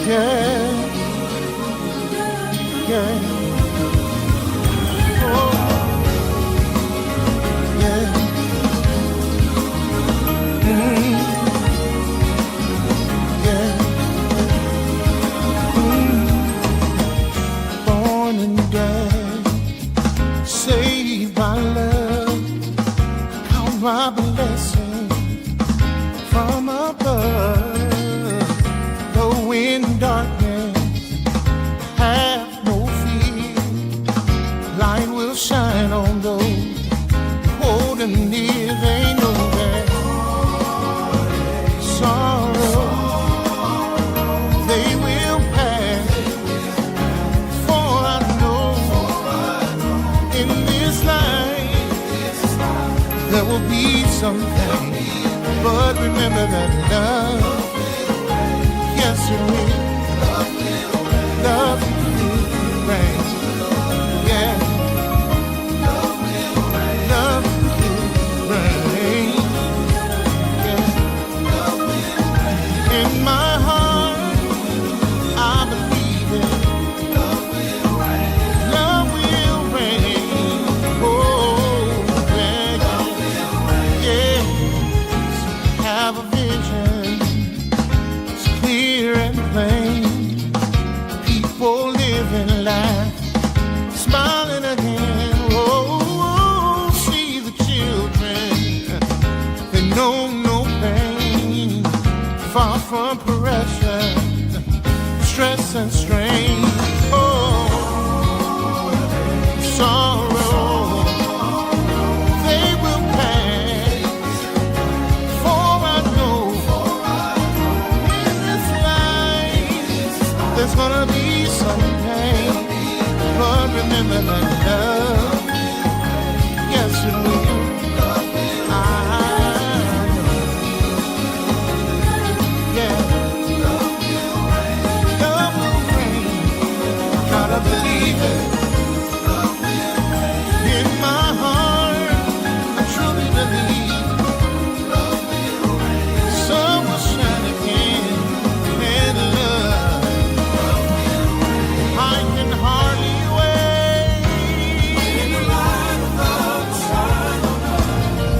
Yeah, yeah. Oh, yeah. Mm, yeah. Born and dead, saved by love, count my blessing from above. Though in darkness, have no fear, light will shine on those holding near. They know that sorrow, they will pass. For I know in this life there will be something, but remember that love, yes it will, love will reign. Yeah, love will reign. Yeah, in my heart I believe it. Love will reign. Oh, yeah, yeah. Have a vision, it's clear and plain. People living life, smiling again. Oh, see the children, they know no pain, far from pressure, stress and strain. Oh, sorrow, they will pass. For I know in this life there's gonna be some pain, but remember that love, yes it will. I know, yeah, love will reign. Gotta believe it. In my heart, I truly believe the sun will shine again, and love, I can hardly wait.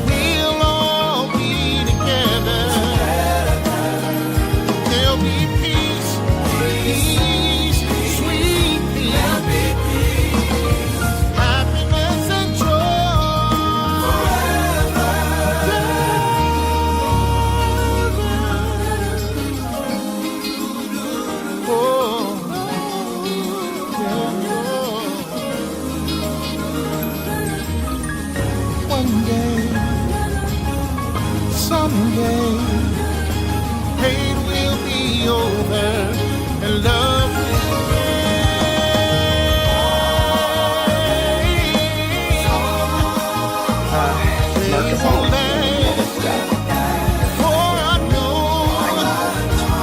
We'll all be together. There'll be peace, peace, sweet peace, happiness and joy. Oh, yeah. One day, someday, hate will be over and love will reign. They will last, for I know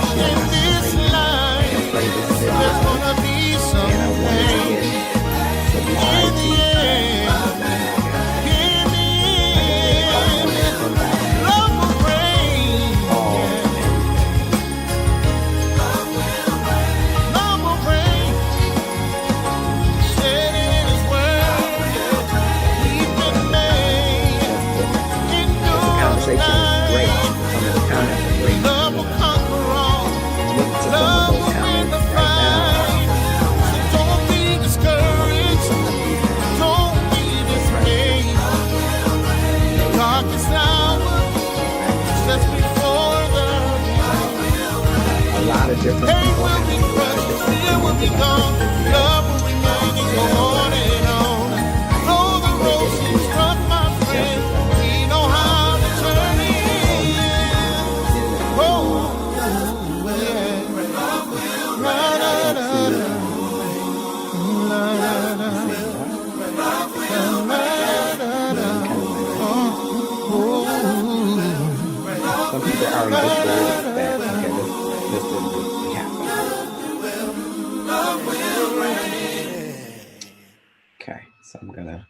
in this life there's gonna be something. In the end, love will reign. Love will reign. Said in His word, we've been made. Endure the night. Love will conquer all. Love will win the fight. So don't be discouraged. Don't be dismayed. Darkest hour sets before the A lot of different hate people. will be crushed, fear will be gone, love will remain and go on and on. Though the road seems rough, my friend, we know how to turn it. Oh, yeah. La, la, la, la. La, la, la. La, la, la, la. Oh, Some people are already discouraged that, okay, this didn't really happen. Okay, so I'm gonna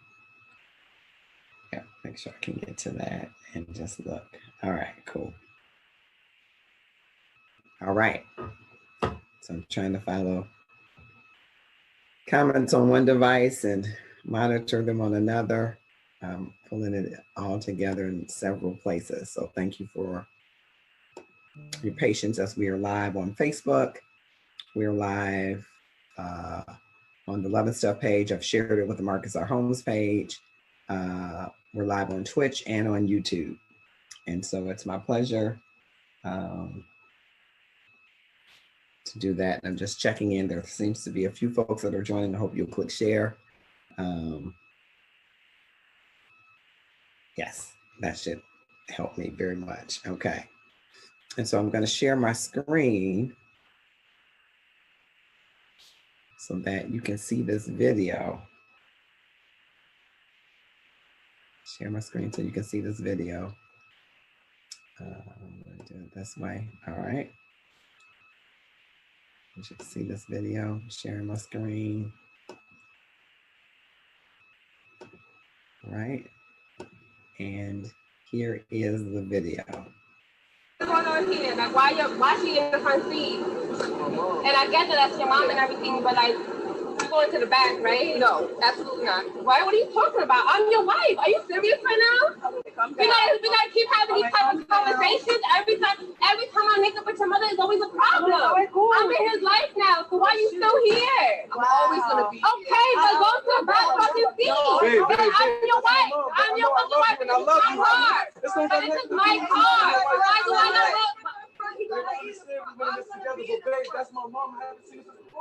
make sure I can get to that and just look. All right, cool. All right. So I'm trying to follow comments on one device and monitor them on another, pulling it all together in several places. So thank you for your patience as we are live on Facebook. We're live on the Love and Stuff page. I've shared it with the Marcus Our Homes page. We're live on Twitch and on YouTube. And so it's my pleasure to do that. And I'm just checking in. There seems to be a few folks that are joining. I hope you'll click share. Yes, that should help me very much. Okay. And so I'm going to share my screen so that you can see this video. Share my screen so you can see this video. I'm going to do it this way. All right. You should see this video, sharing my screen. All right. And here is the video. What's going on here? Like, why she in the front seat? And I get that that's your mom and everything, but like, you're going to the back, right? No, absolutely not. Why? What are you talking about? I'm your wife. Are you serious right now? We gotta keep having these type of conversations. Every time I make up with your mother, is always a problem. I'm in his life now, so why are you still here? I'm always gonna be. Okay, but go to the back fucking seat. I'm your wife. I'm your fucking wife. This is my car. But this is my car. Why do I not look? That's my mom. I haven't seen this before.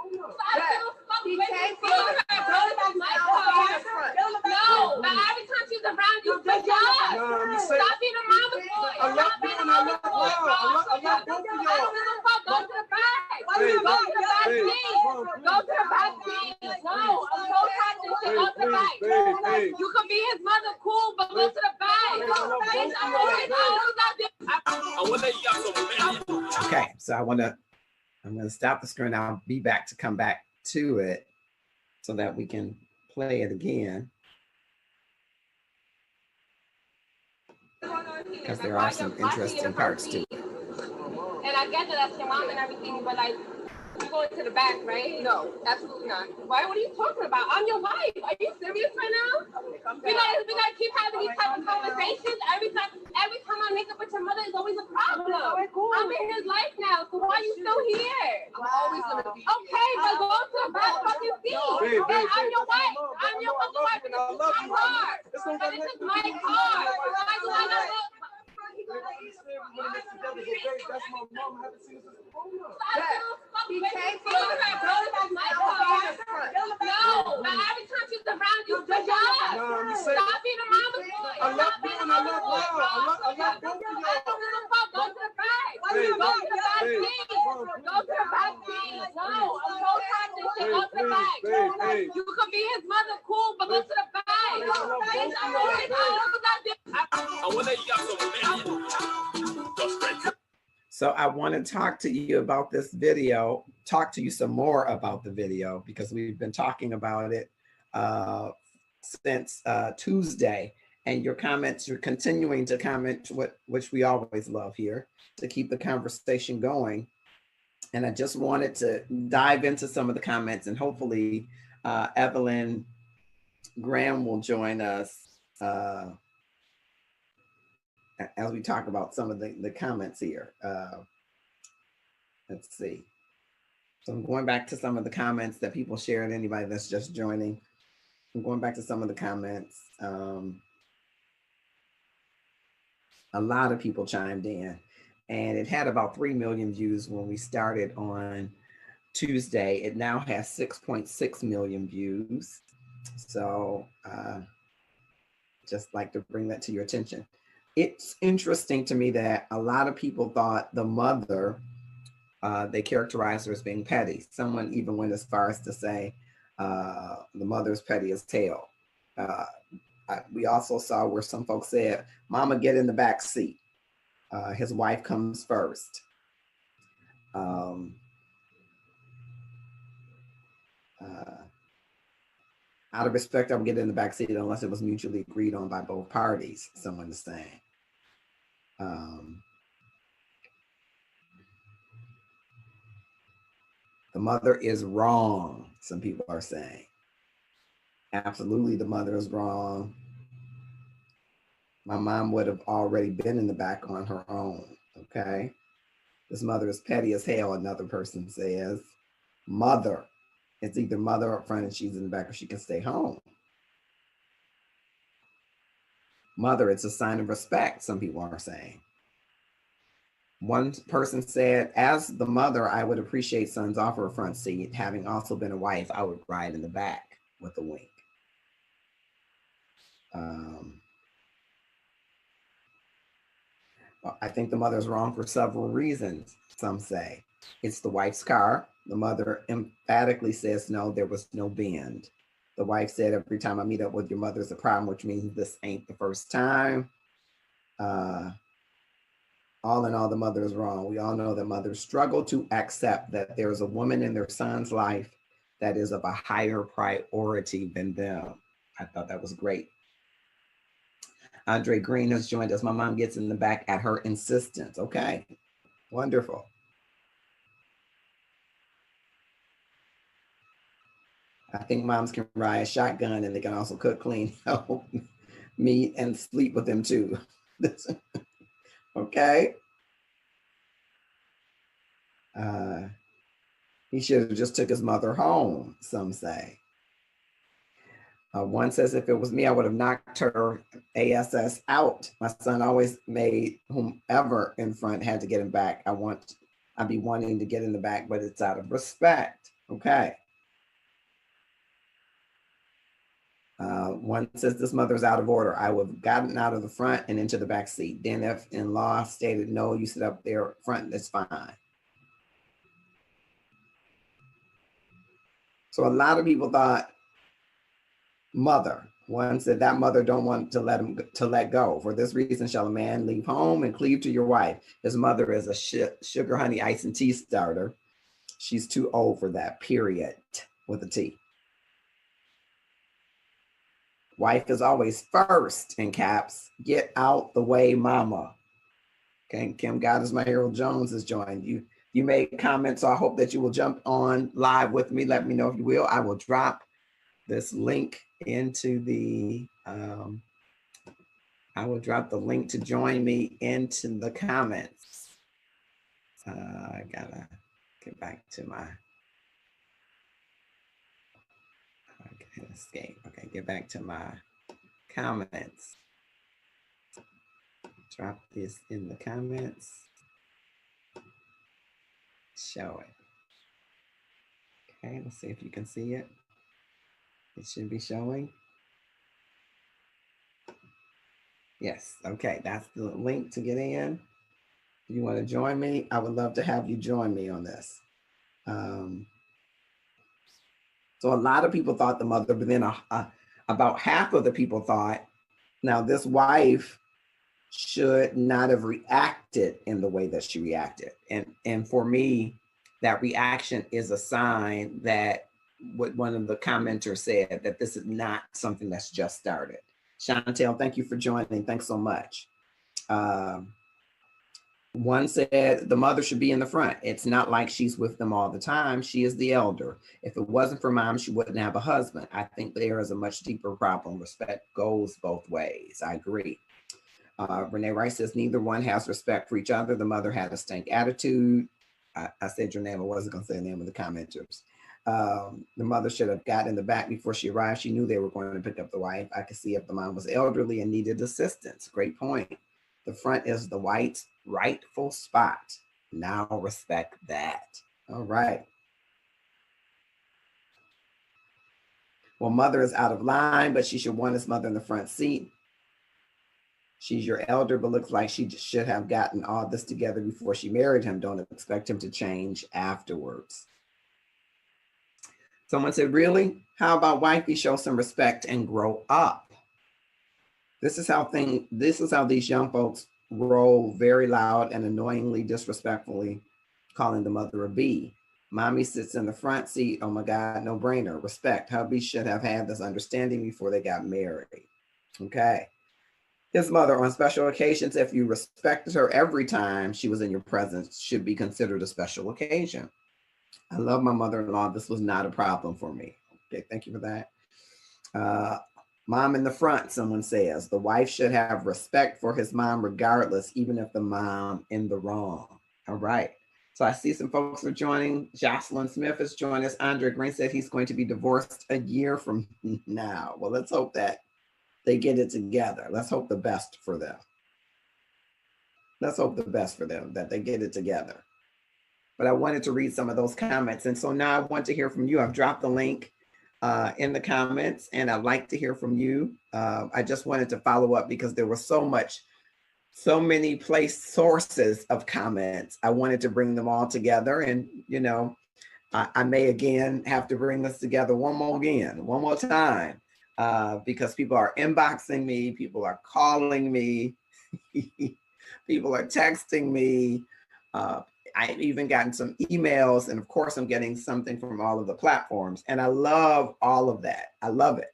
He came from my car. No, but every time she's around, you switch up. Stop being a mama boy. I love you and I love both of y'all. Go to the back. Go to the back seat. Go to the back seat. No, I'm so tired of this shit. Go to the back. You can be his mother, cool, but go to the back. Okay, so I'm gonna stop the screen. I'll be back to come back to it so that we can play it again. Because there are some interesting parts to it. And I get that that's your mom and everything, but like, you're going to the back, right? No, absolutely not. Why? What are you talking about? I'm your wife. Are you serious right now? We gotta keep having these type of conversations. Every time I make up with your mother, is always a problem. I'm in his life now, so why are you still here? I'm always gonna be. Okay, but go to the back fucking seat. I'm your wife. I'm your fucking wife. This is my car. But this is my car. Why do I not look? That's my mom. I haven't seen this before. He came from my car. No, but every time she's around, you switch up. Stop being a mama boy. I love you and I love y'all. I love both of y'all. Go to the back. Go to the back seat. Go to the back seat. No, I'm so tired of this shit. Go to the back. You can be his mother, cool, but go to the back. So I want to talk to you about this video, talk to you some more about the video, because we've been talking about it since Tuesday, and your comments, you're continuing to comment, which we always love here, to keep the conversation going. And I just wanted to dive into some of the comments, and hopefully Evelyn Graham will join us as we talk about some of the comments here. Let's see. So I'm going back to some of the comments that people shared, anybody that's just joining. I'm going back to some of the comments. A lot of people chimed in, and it had about 3 million views when we started on Tuesday. It now has 6.6 million views. So just like to bring that to your attention. It's interesting to me that a lot of people thought the mother, they characterized her as being petty. Someone even went as far as to say the mother's petty as hell. We also saw where some folks said, "Mama, get in the back seat. His wife comes first." Out of respect, I would get in the back seat unless it was mutually agreed on by both parties, someone is saying. The mother is wrong, some people are saying. Absolutely, the mother is wrong. My mom would have already been in the back on her own. Okay. This mother is petty as hell, another person says. Mother. It's either mother up front and she's in the back, or she can stay home. Mother, it's a sign of respect, some people are saying. One person said, as the mother, I would appreciate son's offer a front seat. Having also been a wife, I would ride in the back with a wink. I think the mother is wrong for several reasons, some say. It's the wife's car. The mother emphatically says, no, there was no bend. The wife said, every time I meet up with your mother is a problem, which means this ain't the first time. All in all, the mother is wrong. We all know that mothers struggle to accept that there's a woman in their son's life that is of a higher priority than them. I thought that was great. Andre Green has joined us. My mom gets in the back at her insistence. Okay, wonderful. I think moms can ride a shotgun and they can also cook, clean, help, meat, and sleep with them too. Okay. He should have just took his mother home, some say. One says, if it was me, I would have knocked her ass out. My son always made whomever in front had to get him back. I'd be wanting to get in the back, but it's out of respect. Okay. One says, this mother's out of order. I would have gotten out of the front and into the back seat. Then if in-law stated, no, you sit up there front, that's fine. So a lot of people thought mother. One said that mother don't want to let go. For this reason shall a man leave home and cleave to your wife. His mother is a sugar, honey, ice, and tea starter. She's too old for that, period, with a T. Wife is always first, in caps. Get out the way, mama. Okay, Kim Goddess, my hero Jones has joined you. You made comments, so I hope that you will jump on live with me. Let me know if you will. I will drop this link into the, I will drop the link to join me into the comments. I gotta get back to my, okay, escape. Okay, get back to my comments. Drop this in the comments. Show it. Okay, let's see if you can see it. It should be showing. Yes, okay, that's the link to get in. If you want to join me, I would love to have you join me on this. So a lot of people thought the mother, but then about half of the people thought, now this wife should not have reacted in the way that she reacted. And for me, that reaction is a sign that what one of the commenters said, that this is not something that's just started. Chantel, thank you for joining. Thanks so much. One said the mother should be in the front. It's not like she's with them all the time. She is the elder. If it wasn't for mom, she wouldn't have a husband. I think there is a much deeper problem. Respect goes both ways. I agree. Renee Rice says neither one has respect for each other. The mother had a stank attitude. I said your name. I wasn't going to say the name of the commenters. The mother should have got in the back before she arrived. She knew they were going to pick up the wife. I could see if the mom was elderly and needed assistance. Great point. The front is the wife's rightful spot. Now respect that. All right. Well, mother is out of line, but she should want his mother in the front seat. She's your elder, but looks like she should have gotten all this together before she married him. Don't expect him to change afterwards. Someone said, really? How about wifey show some respect and grow up? This is how these young folks roll, very loud and annoyingly disrespectfully, calling the mother a B. Mommy sits in the front seat. Oh my God, no brainer. Respect. Hubby should have had this understanding before they got married. Okay. His mother, on special occasions, if you respected her every time she was in your presence, should be considered a special occasion. I love my mother-in-law. This was not a problem for me. Okay, thank you for that. Uh, Mom in the front, someone says, the wife should have respect for his mom regardless, even if the mom in the wrong. All right. So I see some folks are joining. Jocelyn Smith is joining us. Andre Green said he's going to be divorced a year from now. Well, let's hope that they get it together. Let's hope the best for them. Let's hope the best for them, that they get it together. But I wanted to read some of those comments. And so now I want to hear from you. I've dropped the link in the comments, and I'd like to hear from you. I just wanted to follow up because there was so many place sources of comments. I wanted to bring them all together, and I may again have to bring this together one more time, because people are inboxing me, people are calling me, people are texting me. I've even gotten some emails, and of course I'm getting something from all of the platforms, and I love all of that. I love it.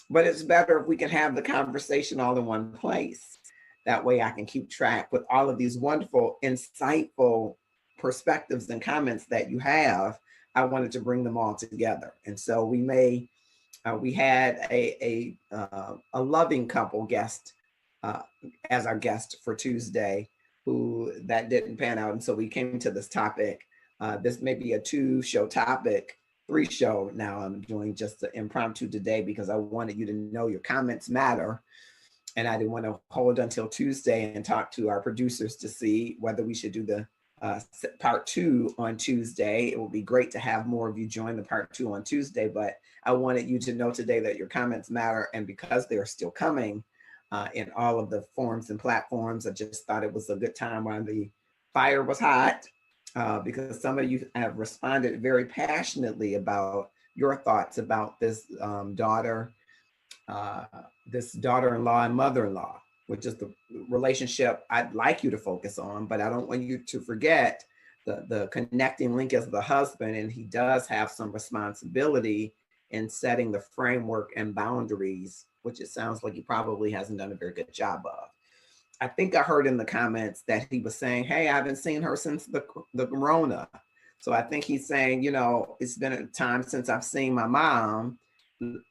But it's better if we can have the conversation all in one place. That way I can keep track with all of these wonderful, insightful perspectives and comments that you have. I wanted to bring them all together. And so we had a loving couple guest as our guest for Tuesday, who that didn't pan out. And so we came to this topic. This may be a 2-show topic, 3-show. Now I'm doing just the impromptu today because I wanted you to know your comments matter. And I didn't want to hold until Tuesday and talk to our producers to see whether we should do the part 2 on Tuesday. It will be great to have more of you join the part 2 on Tuesday, but I wanted you to know today that your comments matter. And because they're still coming in all of the forums and platforms, I just thought it was a good time while the fire was hot, because some of you have responded very passionately about your thoughts about this daughter-in-law and mother-in-law, which is the relationship I'd like you to focus on, but I don't want you to forget the connecting link as the husband, and he does have some responsibility in setting the framework and boundaries, which it sounds like he probably hasn't done a very good job of. I think I heard in the comments that he was saying, hey, I haven't seen her since the corona. So I think he's saying, it's been a time since I've seen my mom,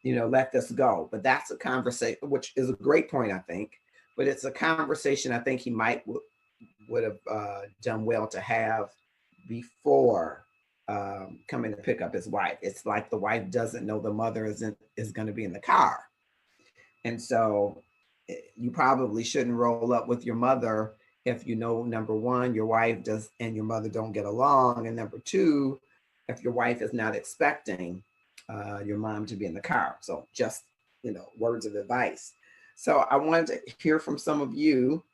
let this go. But that's a conversation, which is a great point, I think. But it's a conversation I think he might would have done well to have before coming to pick up his wife. It's like the wife doesn't know the mother is going to be in the car. And so you probably shouldn't roll up with your mother if number one, your wife does and your mother don't get along. And number two, if your wife is not expecting your mom to be in the car. So just, words of advice. So I wanted to hear from some of you.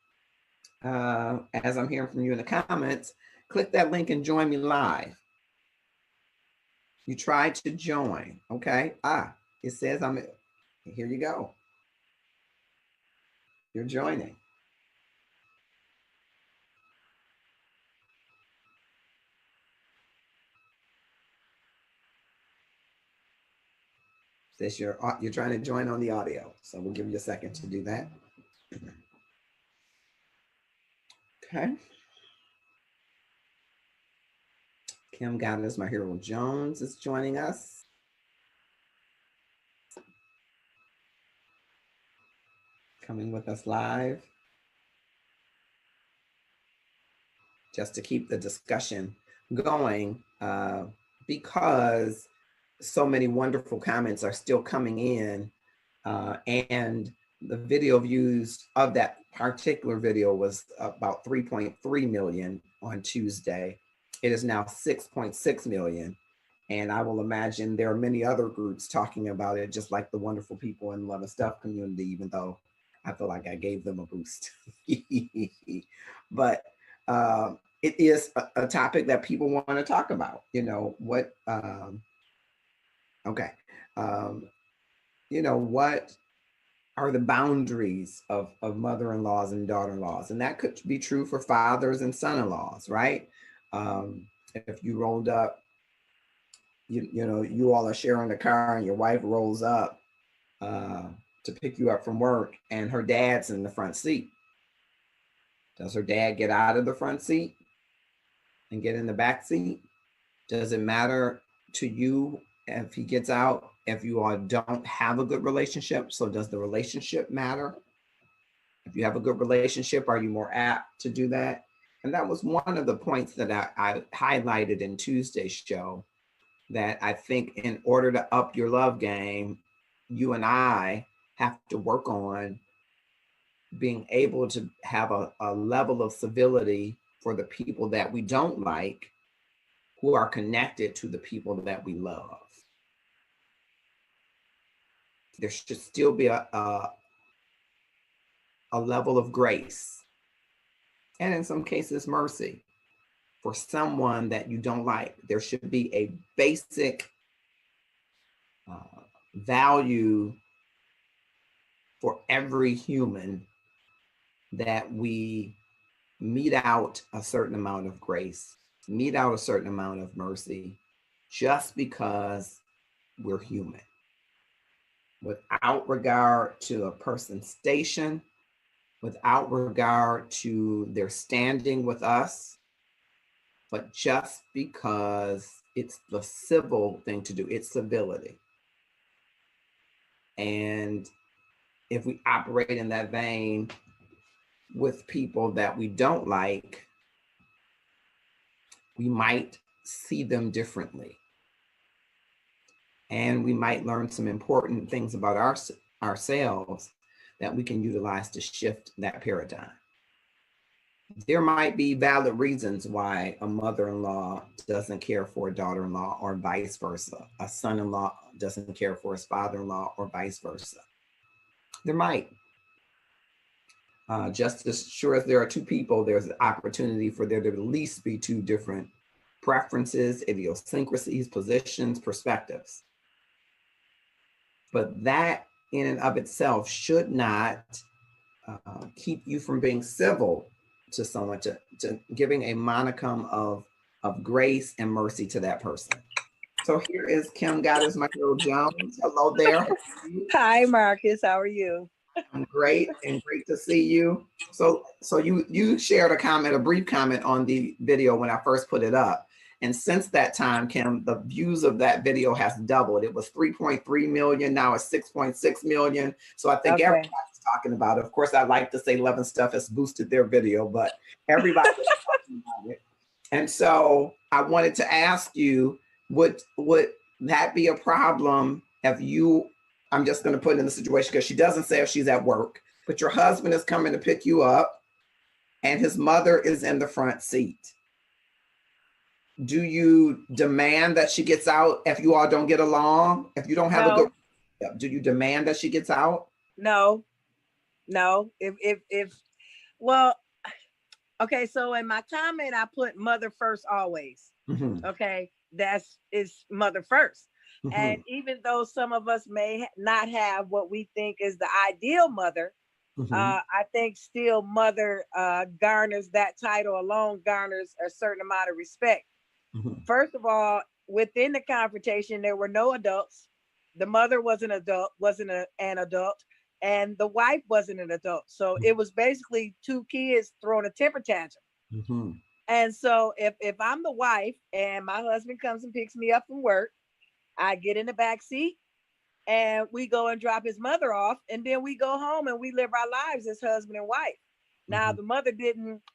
As I'm hearing from you in the comments, click that link and join me live. You tried to join, okay? It says here you go. You're joining. Says you're trying to join on the audio. So we'll give you a second to do that. Okay. Kim Goddess, my hero Jones is joining us. Coming with us live. Just to keep the discussion going, because so many wonderful comments are still coming in, and the video views of that particular video was about 3.3 million on Tuesday. It is now 6.6 million. And I will imagine there are many other groups talking about it, just like the wonderful people in Love and Stuff community, even though I feel like I gave them a boost. But it is a topic that people want to talk about. What are the boundaries of mother-in-laws and daughter-in-laws? And that could be true for fathers and son-in-laws, right? If you rolled up, you all are sharing a car and your wife rolls up to pick you up from work and her dad's in the front seat. Does her dad get out of the front seat and get in the back seat? Does it matter to you if he gets out, if you all don't have a good relationship? So does the relationship matter? If you have a good relationship, are you more apt to do that? And that was one of the points that I highlighted in Tuesday's show, that I think in order to up your love game, you and I have to work on being able to have a level of civility for the people that we don't like, who are connected to the people that we love. There should still be a level of grace, and in some cases, mercy for someone that you don't like. There should be a basic value for every human, that we mete out a certain amount of grace, mete out a certain amount of mercy, just because we're human, without regard to a person's station, without regard to their standing with us, but just because it's the civil thing to do. It's civility. And if we operate in that vein with people that we don't like, we might see them differently. And we might learn some important things about ourselves that we can utilize to shift that paradigm. There might be valid reasons why a mother-in-law doesn't care for a daughter-in-law, or vice versa. A son-in-law doesn't care for his father-in-law, or vice versa. There might. Just as sure as there are two people, there's an opportunity for there to at least be two different preferences, idiosyncrasies, positions, perspectives. But that in and of itself should not keep you from being civil to someone, to giving a monicum of grace and mercy to that person. So here is Kim Goddess Michael Jones. Hello there. Hi, Marcus. How are you? I'm great, and great to see you. So you shared a brief comment on the video when I first put it up. And since that time, Kim, the views of that video has doubled. It was 3.3 million, now it's 6.6 million. So I think everybody's talking about it. Of course, I like to say Love and Stuff has boosted their video, but everybody's talking about it. And so I wanted to ask you, would that be a problem if you, I'm just going to put it in the situation, because she doesn't say if she's at work, but your husband is coming to pick you up and his mother is in the front seat. Do you demand that she gets out if you all don't get along? If you don't have a good, do you demand that she gets out? No. Well, okay. So in my comment, I put mother first always. Mm-hmm. Okay. Is mother first. Mm-hmm. And even though some of us may not have what we think is the ideal mother, mm-hmm. I think still mother garners, that title alone garners a certain amount of respect. Mm-hmm. First of all, within the confrontation, there were no adults. The mother wasn't an adult, and the wife wasn't an adult. So mm-hmm. it was basically two kids throwing a temper tantrum. Mm-hmm. And so if I'm the wife and my husband comes and picks me up from work, I get in the back seat and we go and drop his mother off, and then we go home and we live our lives as husband and wife. Now, mm-hmm. the mother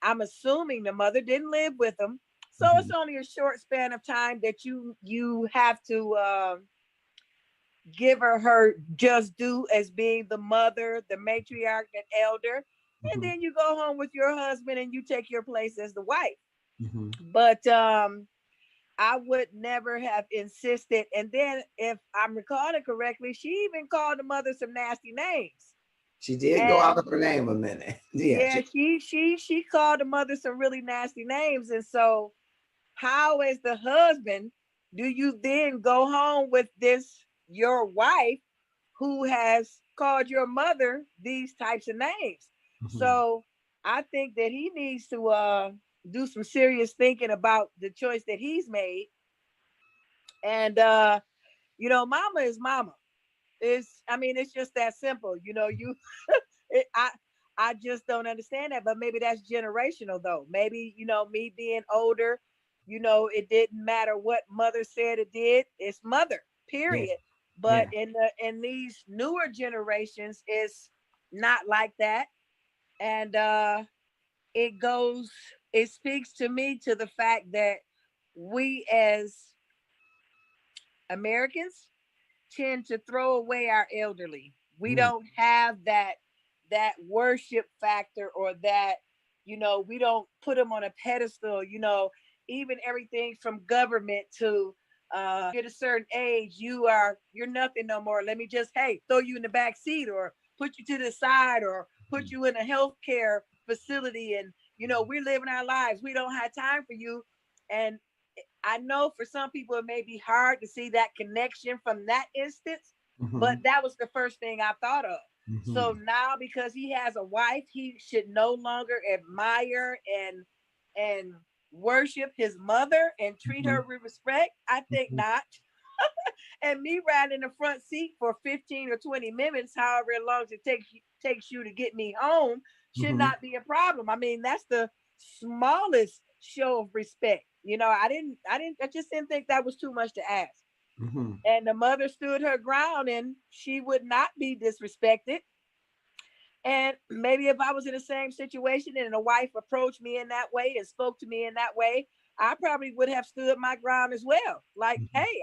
I'm assuming the mother didn't live with them. So mm-hmm. it's only a short span of time that you have to give her just due as being the mother, the matriarch and elder. Mm-hmm. And then you go home with your husband and you take your place as the wife. Mm-hmm. But I would never have insisted. And then if I'm recalling correctly, she even called the mother some nasty names. She did go out of her name a minute. Yeah, she called the mother some really nasty names. And so how, as the husband, do you then go home with your wife who has called your mother these types of names? Mm-hmm. So I think that he needs to do some serious thinking about the choice that he's made. And mama is mama. It's just that simple. I just don't understand that, but maybe that's generational though. Maybe, me being older, you know, it didn't matter what mother said it did. It's mother, period. Yeah. But Yeah. in these newer generations, it's not like that. And it goes, it speaks to me to the fact that we as Americans tend to throw away our elderly. We Mm. don't have that worship factor, or that, you know, we don't put them on a pedestal, you know, even everything from government to get a certain age, you're nothing no more. Let me just, hey, throw you in the back seat, or put you to the side, or put you in a healthcare facility, and you know, we're living our lives. We don't have time for you. And I know for some people it may be hard to see that connection from that instance, but Mhm. that was the first thing I thought of. So Mhm. now, because he has a wife, he should no longer admire and worship his mother and treat her Mhm. with respect. I think Mhm. not. And me riding in the front seat for 15 or 20 minutes, however long it takes you to get me home, should Mhm. not be a problem. I mean, that's the smallest show of respect. You know, I just didn't think that was too much to ask. Mhm. And the mother stood her ground, and she would not be disrespected. And maybe if I was in the same situation and a wife approached me in that way and spoke to me in that way, I probably would have stood my ground as well. Like, hey,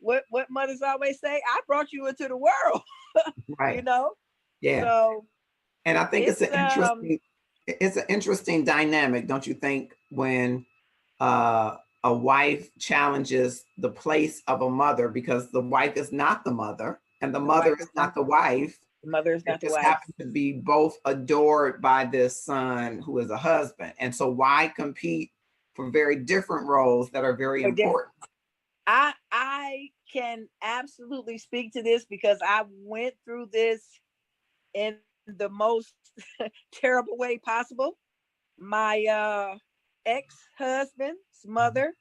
Mhm. what mothers always say, I brought you into the world, you Right. know? Yeah. So And I think it's it's an interesting dynamic, don't you think, when a wife challenges the place of a mother, because the wife is not the mother and the the wife mother is is not not the wife. the mother is They not the just wife. happen to be both adored by this son who is a husband. And so why compete for very different roles that are very They're different. important? I can absolutely speak to this because I went through this in the most terrible way possible. My ex-husband's mother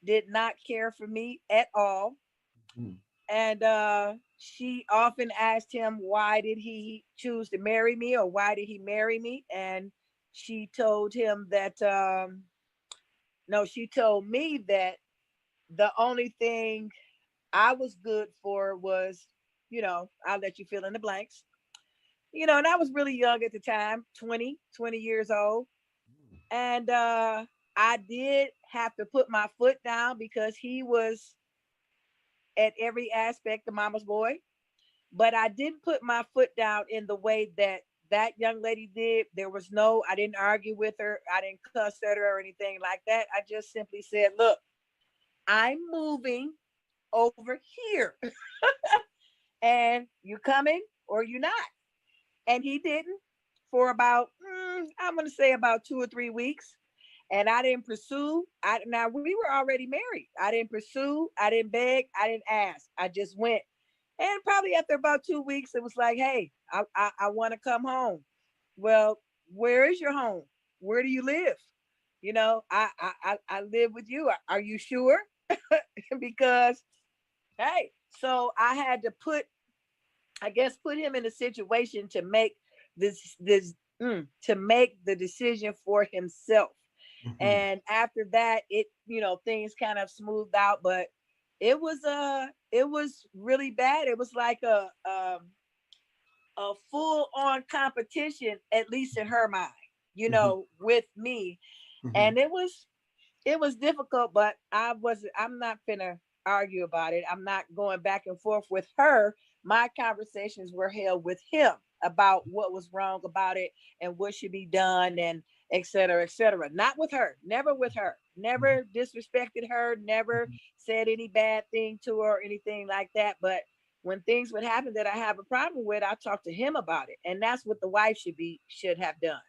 did not care for me at all. Mhm. And she often asked him, why did he choose to marry me, or why did he marry me? And she told him that, no, she told me that the only thing I was good for was, you know, I'll let you fill in the blanks. You know, and I was really young at the time, 20 years old. And I did have to put my foot down because he was at every aspect of mama's boy. But I didn't put my foot down in the way that that young lady did. There was no, I didn't argue with her. I didn't cuss at her or anything like that. I just simply said, look, I'm moving over here and you coming or you not. And he didn't for about, I'm going to say about 2 or 3 weeks. And I didn't pursue. Now we were already married. I didn't pursue. I didn't beg. I didn't ask. I just went. And probably after about 2 weeks, it was like, hey, I want to come home. Well, where is your home? Where do you live? You know, I live with you. Are you sure? Because hey, so I had to I guess, put him in a situation to make to make the decision for himself. Mhm. And after that, it, you know, things kind of smoothed out, but it was really bad. It was like a full on competition, at least in her mind, you Mhm. know, with me. Mhm. And it was difficult, but I'm not gonna argue about it. I'm not going back and forth with her. My conversations were held with him about what was wrong about it and what should be done, and et cetera, et cetera. Not with her, never with her, Mhm. never disrespected her, never said any bad thing to her or anything like that. But when things would happen that I have a problem with, I talk to him about it. And that's what the wife should have done.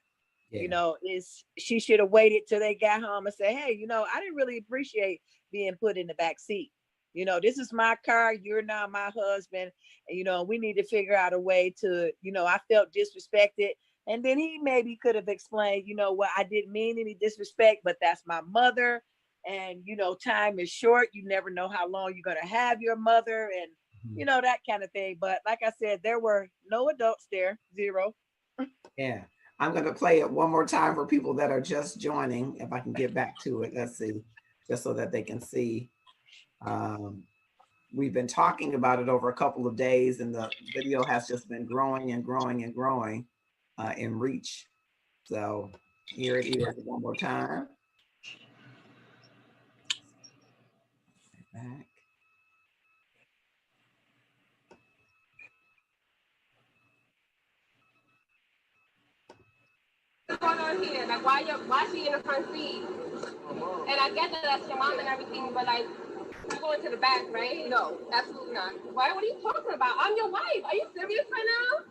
You Yeah. know, is she should have waited till they got home and say, hey, you know, I didn't really appreciate being put in the back seat. You know, this is my car, you're now my husband, and you know, we need to figure out a way to, you know, I felt disrespected. And then he maybe could have explained, you know what, I didn't mean any disrespect, but that's my mother. And you know, time is short. You never know how long you're gonna have your mother, and Mhm. you know, that kind of thing. But like I said, there were no adults there, zero. Yeah. I'm going to play it one more time for people that are just joining. If I can get back to it, let's see. just so that they can see. We've been talking about it over a couple of days, and the video has just been growing and growing and growing in reach. So here it is one more time. Back. What's going on here? Like, why she in the front seat? And I get that that's your mom and everything, but like, you're going to the back, right? No, absolutely not. Why? What are you talking about? I'm your wife. Are you serious right now?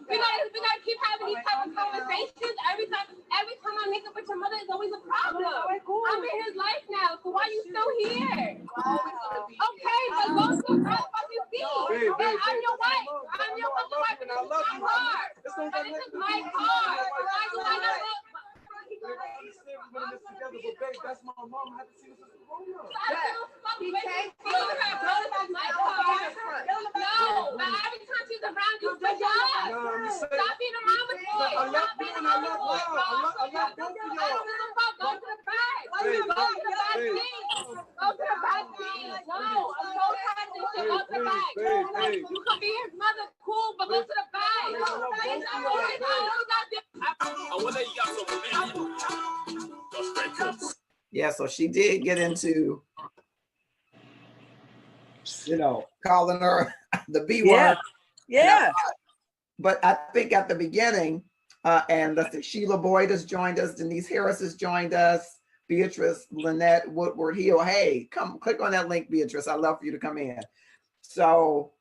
We gotta keep having these type of conversations. Every time I make up with your mother, it's always a problem. I'm in his life now, so why are you still here? Okay, but go to the front fucking seat. Yeah, I'm your wife. I'm your fucking wife. And this is my car. And this is my car. That's my mom. I have to see this as a grown-up. He can't feel her. My car. No, but every time she's around, you switch up. Stop being around with boys. I love you and I love y'all. I love both of y'all. Go to the back. Go to the back seat. Go to the back seat. No, I'm so tired of this shit. Go to the back. You can be his mother, cool, but go to the back. Yeah, so she did get into, calling her the B word. Yeah. But I think at the beginning, and Sheila Boyd has joined us, Denise Harris has joined us, Beatrice Lynette Woodward Hill. Hey, come click on that link, Beatrice. I'd love for you to come in. So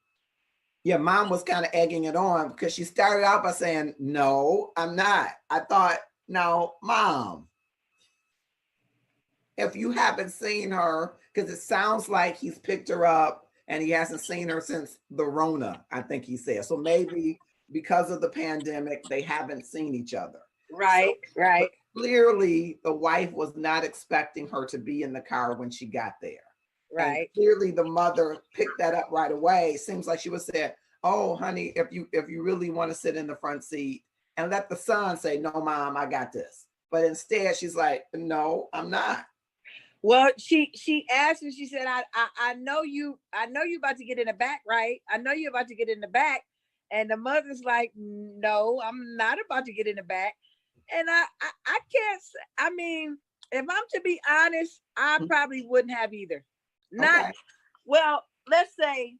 yeah, mom was kind of egging it on because she started out by saying, no, I'm not. I thought, no, mom, if you haven't seen her, because it sounds like he's picked her up and he hasn't seen her since the Rona, I think he said. So maybe because of the pandemic, they haven't seen each other. Right, right. Clearly, the wife was not expecting her to be in the car when she got there. Right. And clearly, the mother picked that up right away. Seems like she was saying, "Oh, honey, if you really want to sit in the front seat," and let the son say, "No, mom, I got this." But instead, she's like, "No, I'm not." Well, she asked and she said, I know you about to get in the back, right? I know you're about to get in the back. And the mother's like, no, I'm not about to get in the back. And I can't, I mean, if I'm to be honest, I probably wouldn't have either. Not, okay. Well, let's say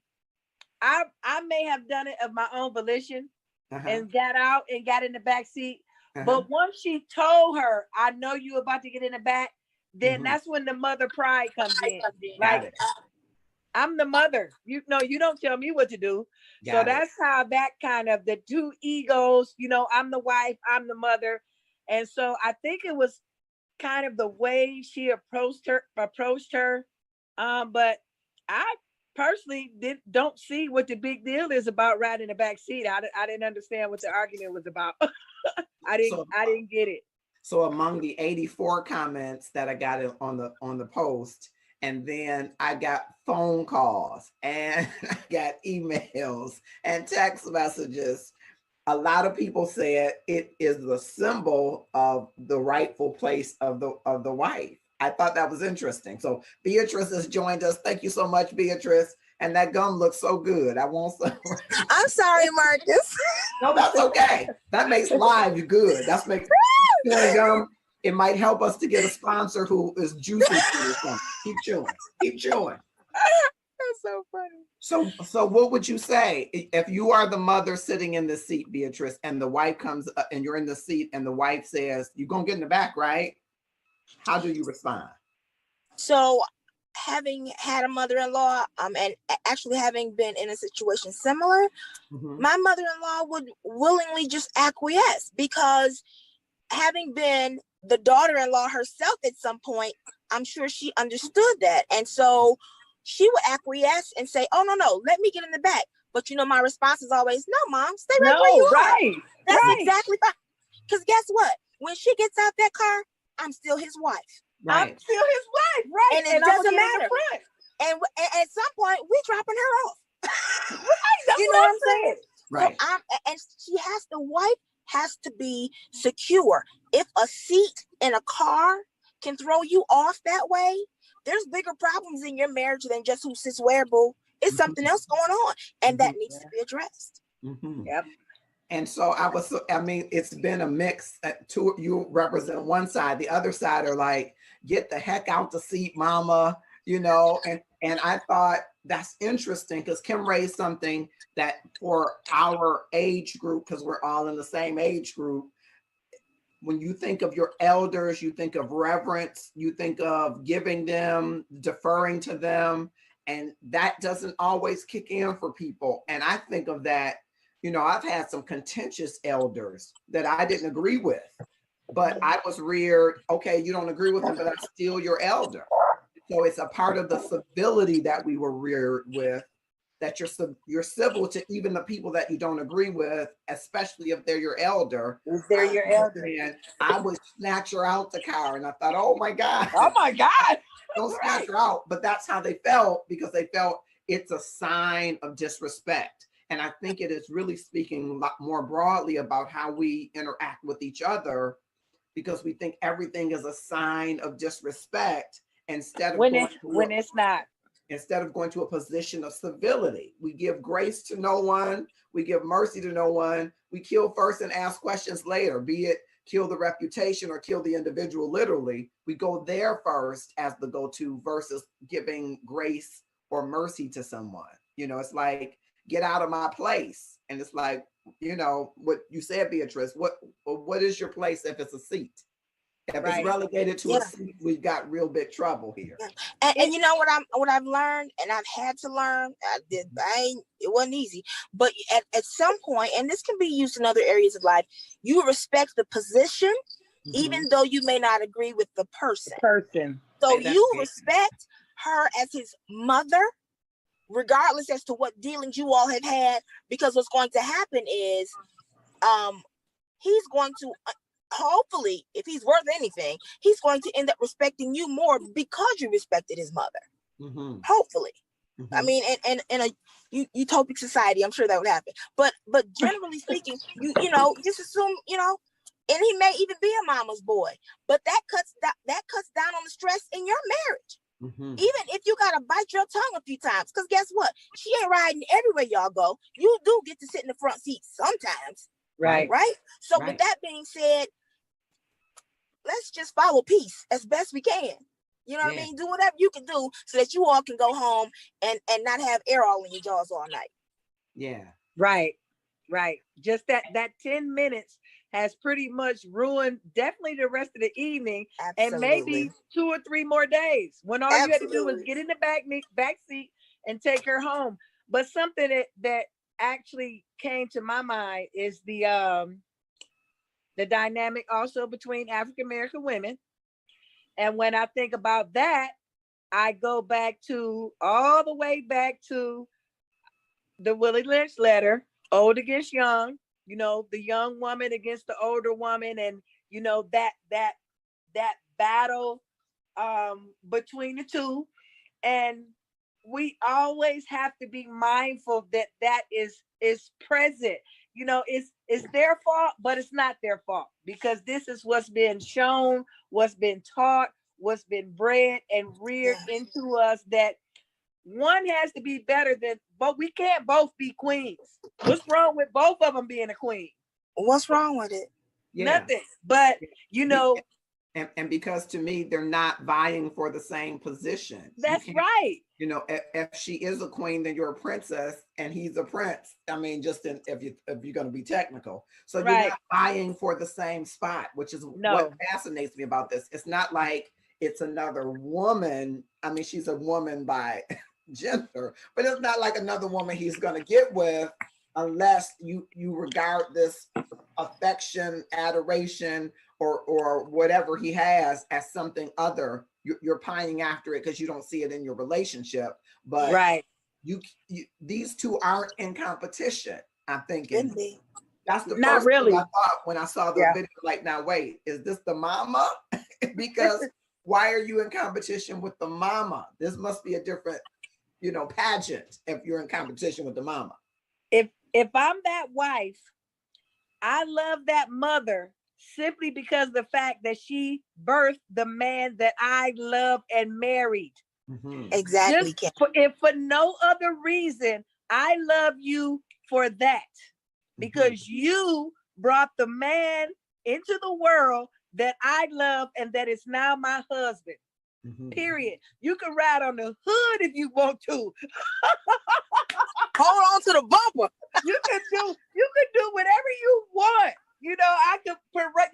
I may have done it of my own volition and got out and got in the back seat. But once she told her, I know you about to get in the back, then that's when the mother pride comes in. Like, I'm the mother. You don't tell me what to do. So that's how that kind of the two egos, I'm the wife, I'm the mother. And so I think it was kind of the way she approached her. But I personally don't see what the big deal is about riding the back seat. I didn't understand what the argument was about. I didn't get it. So among the 84 comments that I got on the post, and then I got phone calls and I got emails and text messages, a lot of people said it is the symbol of the rightful place of the wife. I thought that was interesting. So Beatrice has joined us. Thank you so much, Beatrice. And that gum looks so good. I won't say. I'm sorry, Marcus. No, that's okay. That makes live good. That's makes gum. It might help us to get a sponsor who is juicy. Keep chewing. Keep chewing. That's so funny. So what would you say if you are the mother sitting in the seat, Beatrice, and the wife comes up and you're in the seat and the wife says, "You're gonna get in the back, right?" How do you respond? So, having had a mother-in-law, and actually having been in a situation similar, my mother-in-law would willingly just acquiesce, because having been the daughter-in-law herself at some point, I'm sure she understood that. And so she would acquiesce and say, "Oh, no, let me get in the back." But my response is always, "No, mom, stay right where you are." That's exactly fine. Because guess what? When she gets out that car, I'm still his wife. Right. I'm still his wife, right? And it doesn't matter. And at some point, we dropping her off. Right. You know what I'm saying? Right. So the wife has to be secure. If a seat in a car can throw you off that way, there's bigger problems in your marriage than just who sits where, boo. It's something else going on, and that needs to be addressed. Yep. And so I mean, it's been a mix. You represent one side, the other side are like, get the heck out the seat, mama, you know, and I thought that's interesting because Kim raised something that for our age group, because we're all in the same age group, when you think of your elders, you think of reverence, you think of giving them, deferring to them, and that doesn't always kick in for people. And I think of that, you know, I've had some contentious elders that I didn't agree with, but I was reared, okay, you don't agree with them, but I'm still your elder. So it's a part of the civility that we were reared with, that you're civil to even the people that you don't agree with, especially if they're your elder. If they're your elder. And I would snatch her out the car, and I thought, oh my God. Oh my God. Don't snatch her out. But that's how they felt, because they felt it's a sign of disrespect. And I think it is really speaking more broadly about how we interact with each other, because we think everything is a sign of disrespect instead of when it's not. Instead of going to a position of civility. We give grace to no one. We give mercy to no one. We kill first and ask questions later, be it kill the reputation or kill the individual literally. We go there first as the go-to versus giving grace or mercy to someone. You know, it's like, get out of my place. And it's like, you know, what you said, Beatrice, what is your place if it's a seat? If it's relegated to a seat, we've got real big trouble here. And you know what I've learned, and I've had to learn. It wasn't easy, but at some point, and this can be used in other areas of life, you respect the position, even though you may not agree with the person. So you respect her as his mother, regardless as to what dealings you all have had, because what's going to happen is, he's going to. Hopefully, if he's worth anything, he's going to end up respecting you more because you respected his mother. Hopefully. I mean, in a utopic society, I'm sure that would happen. But generally speaking, you know, just assume, you know, and he may even be a mama's boy, but that cuts down on the stress in your marriage. Even if you gotta bite your tongue a few times, because guess what? She ain't riding everywhere y'all go. You do get to sit in the front seat sometimes. Right. So with that being said, let's just follow peace as best we can. You know what I mean? Do whatever you can do so that you all can go home and not have air all in your jaws all night. Yeah. Right. Just that 10 minutes has pretty much ruined definitely the rest of the evening. Absolutely. And maybe 2 or 3 more days when all you had to do was get in the back seat and take her home. But something that actually came to my mind is the dynamic also between African American women. And when I think about that, I go all the way back to the Willie Lynch letter, old against young, you know, the young woman against the older woman, and you know, that battle between the two. And we always have to be mindful that is present. You know, it's their fault, but it's not their fault, because this is what's been shown, what's been taught, what's been bred and reared into us, that one has to be better than, but we can't both be queens. What's wrong with both of them being a queen? What's wrong with it? Nothing. But you know, and because to me, they're not vying for the same position. That's right. You know, if she is a queen, then you're a princess and he's a prince. I mean, just if you're going to be technical. So you're not vying for the same spot, which is what fascinates me about this. It's not like it's another woman. I mean, she's a woman by gender, but it's not like another woman he's going to get with unless you regard this affection, adoration, or whatever he has as something other. You're pining after it because you don't see it in your relationship. But you these two aren't in competition. I'm thinking that's the not first really. thing I thought when I saw the video. Like, now wait, is this the mama? Because why are you in competition with the mama? This must be a different, you know, pageant if you're in competition with the mama. If I'm that wife, I love that mother simply because of the fact that she birthed the man that I love and married. Exactly. Just if for no other reason, I love you for that, because you brought the man into the world that I love and that is now my husband. Period. You can ride on the hood if you want to. Hold on to the bumper. You can do whatever you want. You know,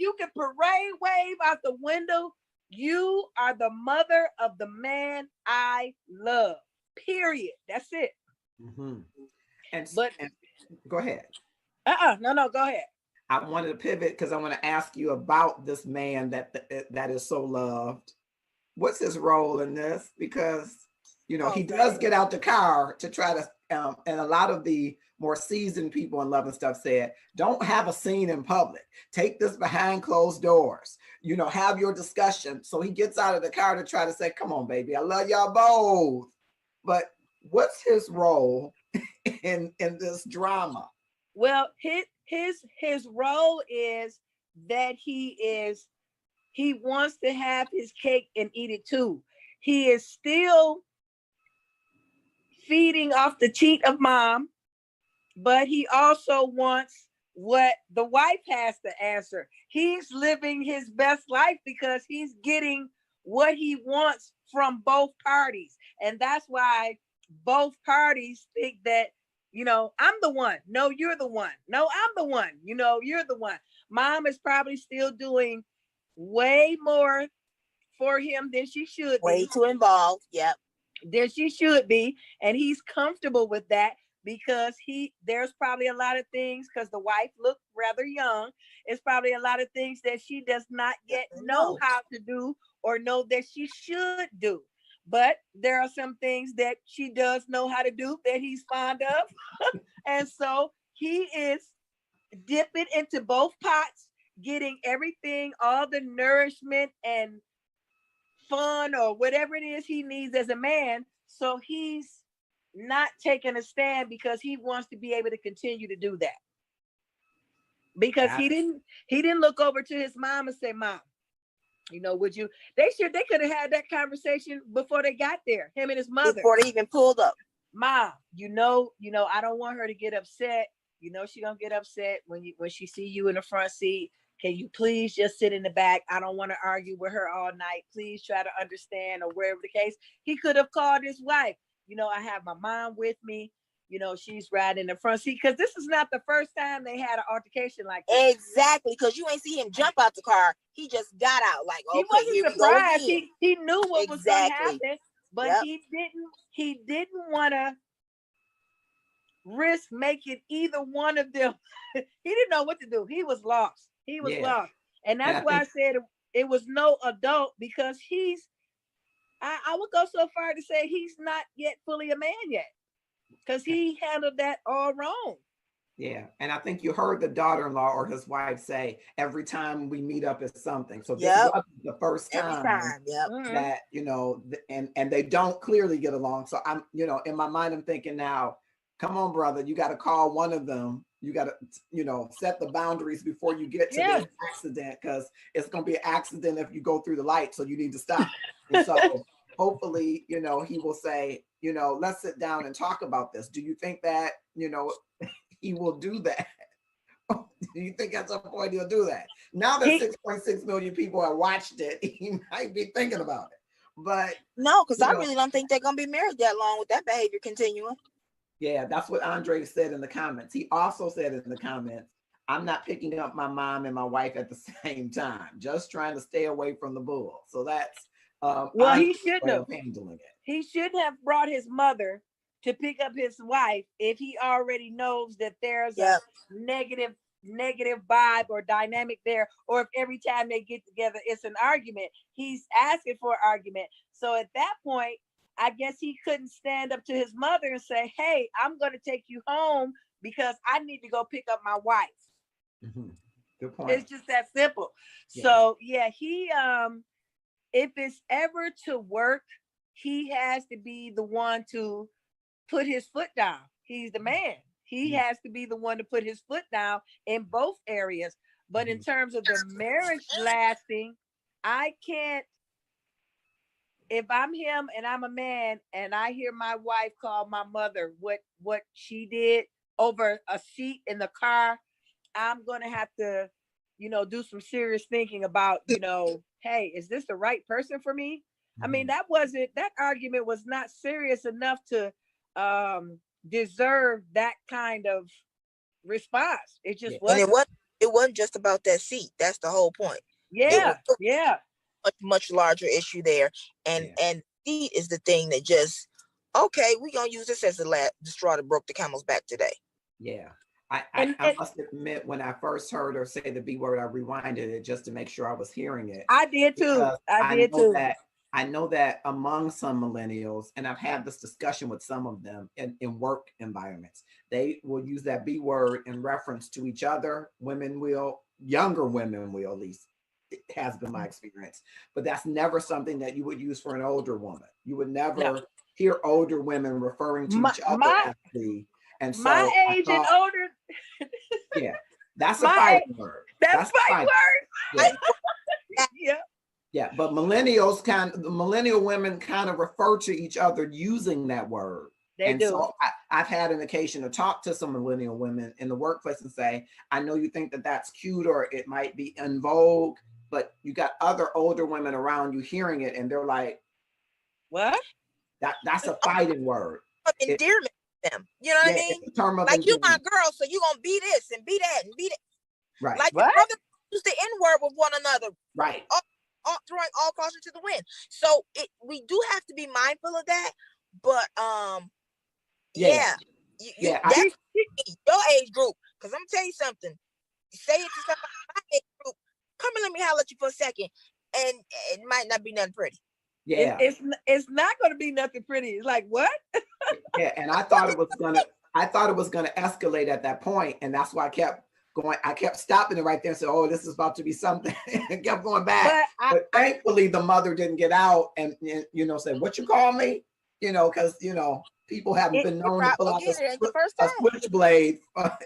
you can parade wave out the window. You are the mother of the man I love. Period. That's it. And go ahead. No, go ahead. I wanted to pivot because I want to ask you about this man that is so loved. What's his role in this? Because, you know, he does get out the car to try to, and a lot of the more seasoned people in Love and Stuff said, don't have a scene in public. Take this behind closed doors. You know, have your discussion. So he gets out of the car to try to say, come on, baby, I love y'all both. But what's his role in this drama? Well, his role is that he wants to have his cake and eat it too. He is still feeding off the cheat of mom, but he also wants what the wife has to answer. He's living his best life because he's getting what he wants from both parties. And that's why both parties think that, you know, I'm the one. No, you're the one. No, I'm the one. You know, you're the one. Mom is probably still doing way more for him than she should be. Way too involved. Yep. Than she should be. And he's comfortable with that because there's probably a lot of things, because the wife looked rather young. It's probably a lot of things that she does not yet know how to do or know that she should do. But there are some things that she does know how to do that he's fond of. And so he is dipping into both pots, getting everything, all the nourishment and fun or whatever it is he needs as a man. So he's not taking a stand because he wants to be able to continue to do that. Because he didn't look over to his mom and say, Mom, you know, they could have had that conversation before they got there, him and his mother. Before they even pulled up. Mom, you know, I don't want her to get upset. You know, she gonna get upset when she see you in the front seat. Can you please just sit in the back? I don't want to argue with her all night. Please try to understand, or wherever the case. He could have called his wife. You know, I have my mom with me. You know, she's riding in the front seat, because this is not the first time they had an altercation like this. Exactly, because you ain't see him jump out the car. He just got out like, okay, he wasn't surprised. He knew what was going to happen, but he didn't want to risk making either one of them. He didn't know what to do. He was lost. He was lost. And that's why I said it was no adult, because I would go so far to say he's not yet fully a man yet, because he handled that all wrong. Yeah. And I think you heard the daughter-in-law or his wife say, every time we meet up is something. So this wasn't the first time, that, you know, and they don't clearly get along. So I'm, you know, in my mind, I'm thinking now, come on, brother, you got to call one of them. You got to, you know, set the boundaries before you get to this accident, because it's going to be an accident if you go through the light. So you need to stop. And so hopefully, you know, he will say, you know, let's sit down and talk about this. Do you think that, you know, he will do that? Do you think at some point he'll do that? Now that 6.6 million people have watched it, he might be thinking about it. But no, because I really don't think they're going to be married that long with that behavior continuing. Yeah, that's what Andre said in the comments. He also said in the comments, I'm not picking up my mom and my wife at the same time, just trying to stay away from the bull. So that's well, he shouldn't have handling it. He shouldn't have brought his mother to pick up his wife if he already knows that there's a negative vibe or dynamic there, or if every time they get together it's an argument. He's asking for an argument. So at that point, I guess he couldn't stand up to his mother and say, hey, I'm going to take you home because I need to go pick up my wife. Good point. It's just that simple. Yeah. So yeah, he if it's ever to work, he has to be the one to put his foot down. He's the man. He has to be the one to put his foot down in both areas. But in terms of the marriage lasting, I can't, if I'm him and I'm a man and I hear my wife call my mother what she did over a seat in the car, I'm gonna have to, do some serious thinking about, hey, is this the right person for me? I mean, that argument was not serious enough to deserve that kind of response. It just And wasn't. it wasn't just about that seat. That's the whole point. Yeah, yeah. Much larger issue there, and seat is the thing that just, okay, we're gonna use this as the straw that broke the camel's back today. Yeah. I must admit, when I first heard her say the B word, I rewinded it just to make sure I was hearing it. I did too. I know that among some millennials, and I've had this discussion with some of them in work environments, they will use that B word in reference to each other. Younger women will, at least it has been my experience, but that's never something that you would use for an older woman. You would never hear older women referring to each other as B. And so my age and older. Yeah, that's a fighting word. That's a fighting word. Yeah. Yeah, but the millennial women kind of refer to each other using that word. They do. So I've had an occasion to talk to some millennial women in the workplace and say, I know you think that that's cute or it might be in vogue, but you got other older women around you hearing it and they're like, what? That's a fighting word. Endearment to them. You know what I mean? Like, you my girl, so you gonna be this and be that and be that. Right. Like your brother use the N-word with one another. Right. Throwing all caution to the wind. So we do have to be mindful of that. But that's your age group. Because I'm gonna tell you something. Say it to somebody in my age group. Come and let me holler at you for a second, and it might not be nothing pretty. Yeah, it's not going to be nothing pretty. It's like, what? Yeah, and I thought it was gonna escalate at that point, and that's why I kept stopping it right there and said, oh, this is about to be something, and kept going back. But thankfully the mother didn't get out and say, what you call me? Because people haven't been known to pull out a switchblade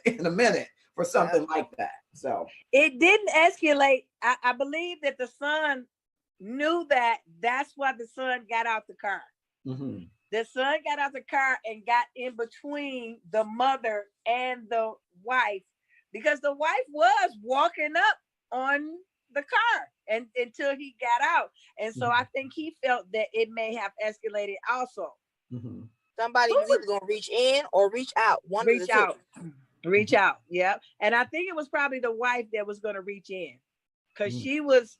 in a minute for something like that. So it didn't escalate. I believe that the son knew that's why the son got out the car. Mm-hmm. The son got out the car and got in between the mother and the wife, because the wife was walking up on the car and until he got out. And so I think he felt that it may have escalated also. Mm-hmm. Somebody was either gonna reach in or reach out. Reach out. Yeah. And I think it was probably the wife that was gonna reach in, because she was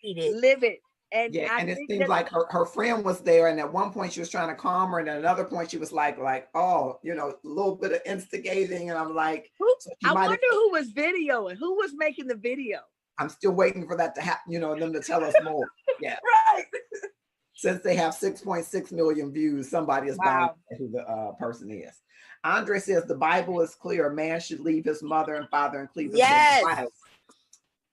livid. And it seems like her friend was there, and at one point she was trying to calm her, and at another point she was like, oh, a little bit of instigating, and I'm like, I wonder who was videoing, who was making the video. I'm still waiting for that to happen, them to tell us more. Yeah, right. Since they have 6.6 million views, somebody is bound to know who the person is. Andre says the Bible is clear: a man should leave his mother and father and cleave to his wife.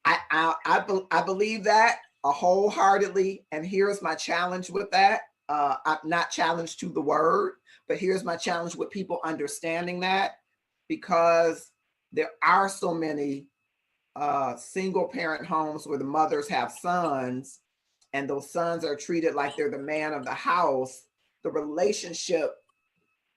I believe that wholeheartedly, and here's my challenge with that. I'm not challenged to the word, but here's my challenge with people understanding that, because there are so many single parent homes where the mothers have sons and those sons are treated like they're the man of the house. The relationship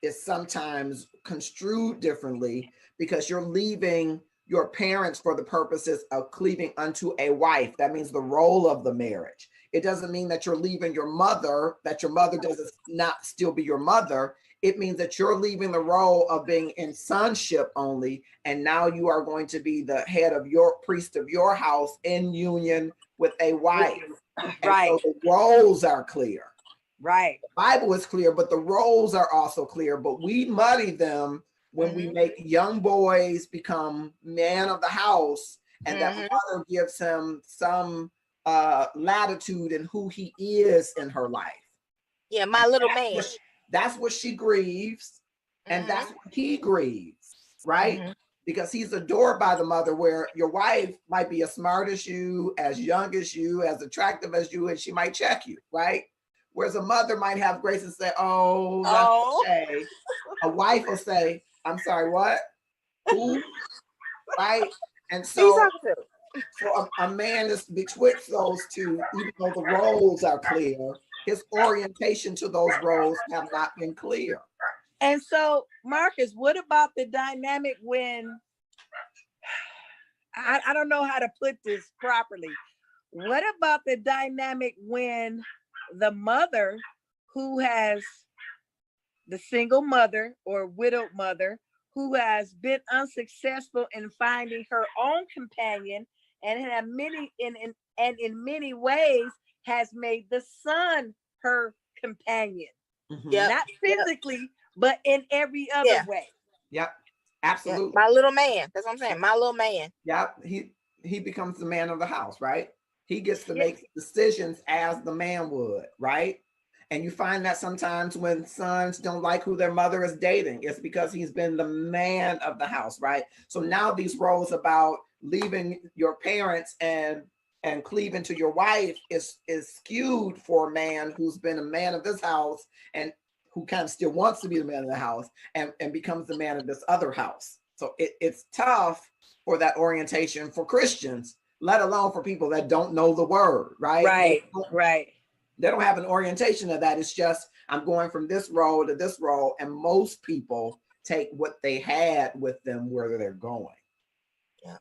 is sometimes construed differently because you're leaving your parents for the purposes of cleaving unto a wife. That means the role of the marriage. It doesn't mean that you're leaving your mother, that your mother does not still be your mother. It means that you're leaving the role of being in sonship only, and now you are going to be the head of your priest of your house in union with a wife. Right. And so the roles are clear. Right. The Bible is clear, but the roles are also clear, but we muddy them when we make young boys become man of the house, and that mother gives him some latitude in who he is in her life. Yeah, my little man. That's what she grieves, and that's what he grieves, right? Because he's adored by the mother, where your wife might be as smart as you, as young as you, as attractive as you, and she might check you, right? Whereas a mother might have grace and say, oh, that's okay. A wife will say, I'm sorry, what? Who? Right? And Who you so, talking to? so a man is betwixt those two, even though the roles are clear, his orientation to those roles have not been clear. And so, Marcus, what about the dynamic when I don't know how to put this properly. What about the dynamic when the mother who has the single mother or widowed mother who has been unsuccessful in finding her own companion and have many in many ways has made the son her companion, Yep. not physically, but in every other Yeah. way. Yep, Yeah. absolutely. My little man. That's what I'm saying. My little man. Yep, he becomes the man of the house, right? He gets to Yeah. make decisions as the man would, right? And you find that sometimes when sons don't like who their mother is dating, it's because he's been the man of the house, right? So now these roles about leaving your parents and cleaving to your wife is skewed for a man who's been a man of this house and who kind of still wants to be the man of the house and becomes the man of this other house. So it's tough for that orientation for Christians, let alone for people that don't know the word, right? Right. They don't have an orientation of that. It's just, I'm going from this role to this role. And most people take what they had with them where they're going. Yeah.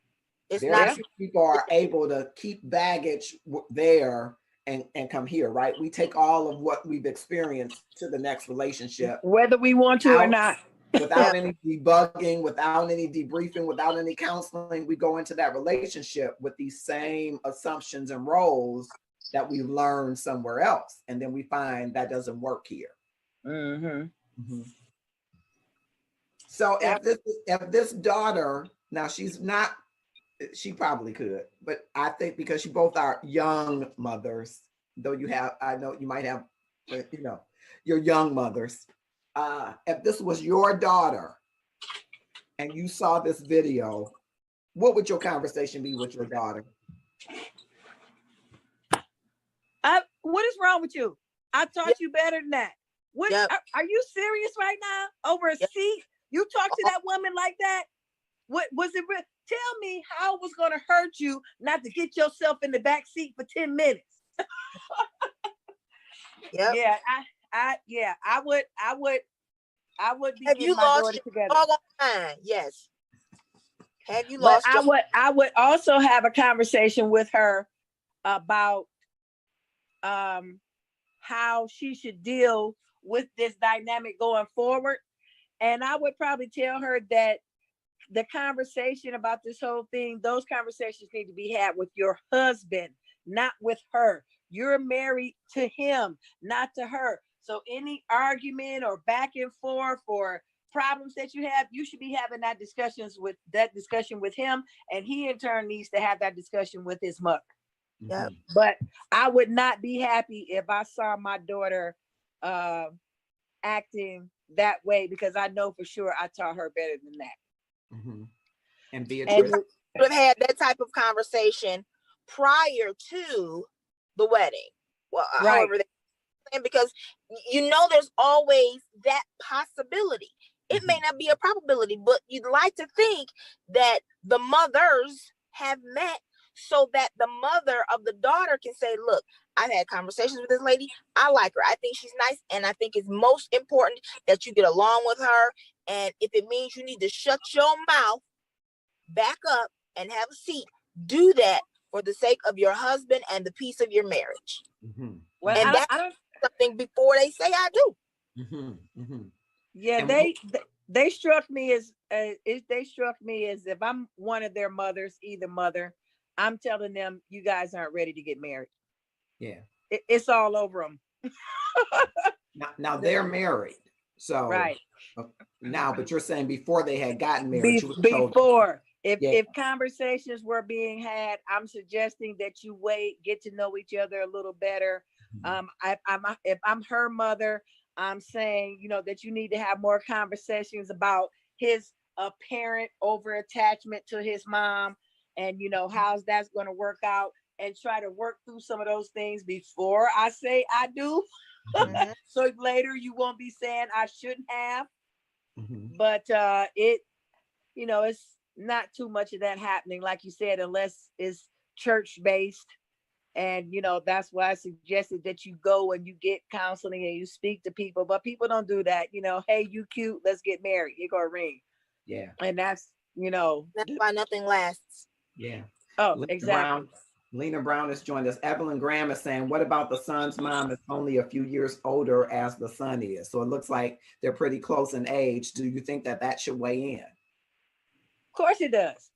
It's Very not few people are able to keep baggage there and come here, right? We take all of what we've experienced to the next relationship. Whether we want to or not. Without any debugging, without any debriefing, without any counseling, we go into that relationship with these same assumptions and roles that we learned somewhere else. And then we find that doesn't work here. Mm-hmm. So if this daughter, now she's not, she probably could, but I think because you both are young mothers, though I know you might have, your young mothers. If this was your daughter and you saw this video, what would your conversation be with your daughter? What is wrong with you? I taught you better than that. What are you serious right now? Over a seat? You talk to that woman like that? What was it? Tell me how it was going to hurt you not to get yourself in the back seat for 10 minutes. Yeah, I would be have getting you my lost daughter your together. mind? Yes. Have you But lost I would also have a conversation with her about how she should deal with this dynamic going forward. And I would probably tell her that the conversation about this whole thing, those conversations need to be had with your husband, not with her. You're married to him, not to her. So any argument or back and forth or problems that you have, you should be having that discussion with him. And he in turn needs to have that discussion with his mother. Yep. But I would not be happy if I saw my daughter acting that way, because I know for sure I taught her better than that. And Beatrice would have had that type of conversation prior to the wedding. Well, however, because there's always that possibility. It may not be a probability, but you'd like to think that the mothers have met so that the mother of the daughter can say, look, I've had conversations with this lady. I like her. I think she's nice. And I think it's most important that you get along with her. And if it means you need to shut your mouth, back up and have a seat, do that for the sake of your husband and the peace of your marriage. Well, and that's something before they say I do. Yeah, they struck me as if I'm one of their mothers, either mother, I'm telling them, you guys aren't ready to get married. Yeah, it's all over them. now they're married, so right now, but you're saying before they had gotten married, if conversations were being had, I'm suggesting that you wait, get to know each other a little better. If I'm her mother, I'm saying, that you need to have more conversations about his apparent over attachment to his mom, and how's that's going to work out, and try to work through some of those things before I say I do. So later you won't be saying I shouldn't have. But it's not too much of that happening, like you said, unless it's church based. And that's why I suggested that you go and you get counseling and you speak to people, but people don't do that. Hey, you cute, let's get married. You're gonna ring. Yeah. And that's That's why nothing lasts. Yeah. Oh, Lena exactly. Lena Brown has joined us. Evelyn Graham is saying, what about the son's mom is only a few years older as the son is? So it looks like they're pretty close in age. Do you think that should weigh in? Of course it does.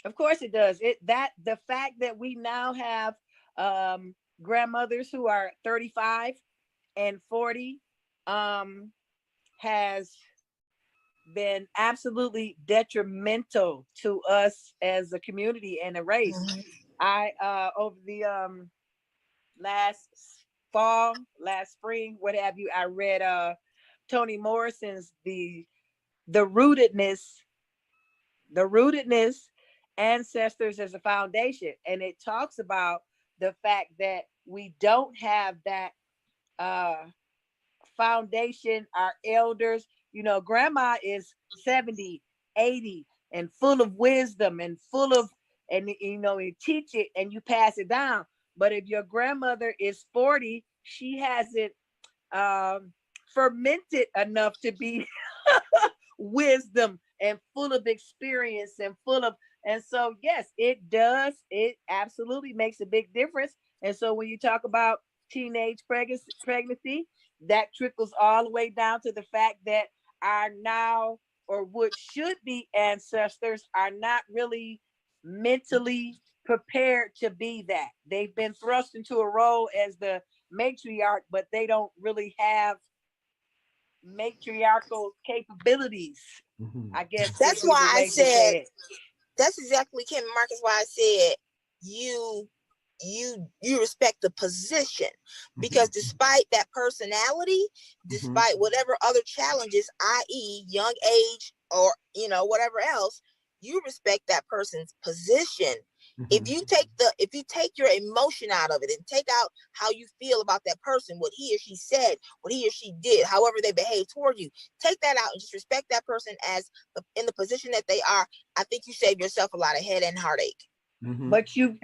Of course it does. The fact that we now have grandmothers who are 35 and 40 has been absolutely detrimental to us as a community and a race. Mm-hmm. I over the last spring, what have you, I read Toni Morrison's the rootedness ancestors as a foundation, and it talks about the fact that we don't have that foundation. Our elders, grandma is 70, 80 and full of wisdom and full of, and you teach it and you pass it down. But if your grandmother is 40, she hasn't fermented enough to be wisdom and full of experience and so yes, it does. It absolutely makes a big difference. And so when you talk about teenage pregnancy, that trickles all the way down to the fact that our now or what should be ancestors are not really mentally prepared to be that. They've been thrust into a role as the matriarch, but they don't really have matriarchal capabilities. Mm-hmm. I guess that's why I said, that's exactly, Kim and Marcus, why I said you respect the position, because despite that personality, despite whatever other challenges, i.e. young age or whatever else, you respect that person's position. If you take your emotion out of it and take out how you feel about that person, what he or she said, what he or she did, however they behave toward you, take that out and just respect that person as in the position that they are. I think you save yourself a lot of head and heartache. But you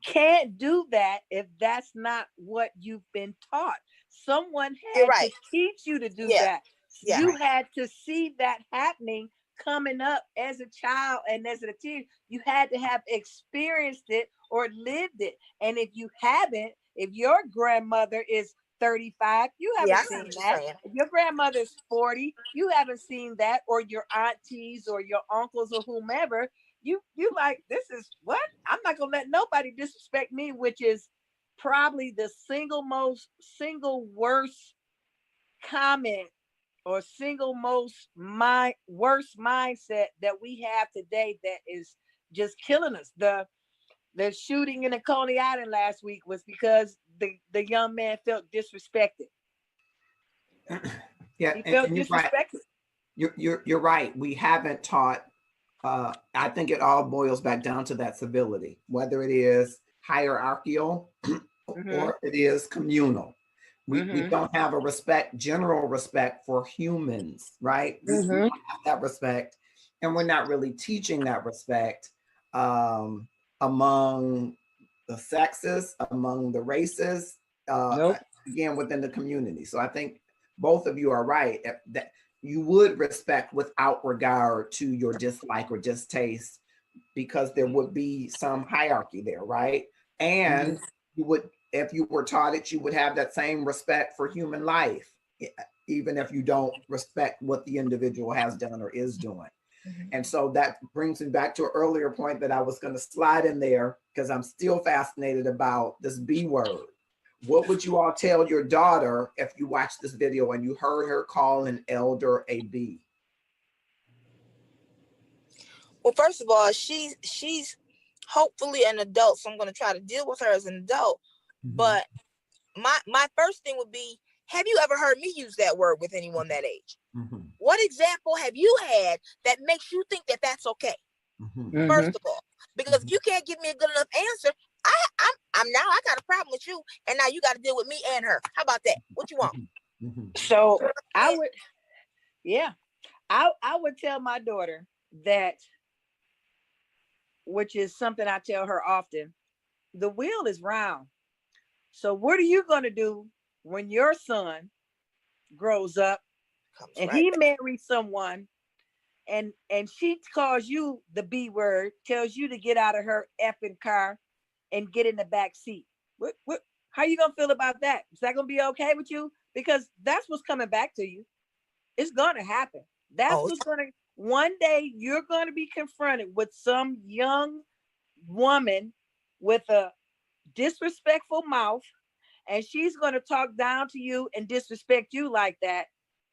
can't do that if that's not what you've been taught. Someone had to teach you to do that. You had to see that happening coming up as a child and as a teen. You had to have experienced it or lived it. And if you haven't, if your grandmother is 35, you haven't seen that. If your grandmother is 40, you haven't seen that, or your aunties or your uncles or whomever. You like, this is what? I'm not gonna let nobody disrespect me, which is probably the single worst comment or worst mindset that we have today that is just killing us. The shooting in the Coney Island last week was because the young man felt disrespected. Yeah, he felt and disrespected. You're right. We haven't taught. I think it all boils back down to that civility, whether it is hierarchical or it is communal. We don't have a general respect for humans, right? We don't have that respect, and we're not really teaching that respect among the sexes, among the races, again, within the community. So I think both of you are right that you would respect without regard to your dislike or distaste, because there would be some hierarchy there, right? And you would, if you were taught it, you would have that same respect for human life, even if you don't respect what the individual has done or is doing. And so that brings me back to an earlier point that I was going to slide in there, because I'm still fascinated about this B word. What would you all tell your daughter if you watched this video and you heard her call an elder a B? Well, first of all, she's hopefully an adult, so I'm going to try to deal with her as an adult. But my first thing would be, have you ever heard me use that word with anyone that age? What example have you had that makes you think that that's okay? First of all, because if you can't give me a good enough answer, I got a problem with you, and now you got to deal with me and her. How about that? What you want? So I would tell my daughter that which is something I tell her often, the wheel is round. So what are you going to do when your son grows up and he marries someone and she calls you the B word, tells you to get out of her effing car and get in the back seat? What how you gonna feel about that? Is that gonna be okay with you? Because that's what's coming back to you. It's gonna happen. That's what's gonna, one day you're gonna be confronted with some young woman with a disrespectful mouth, and she's gonna talk down to you and disrespect you like that.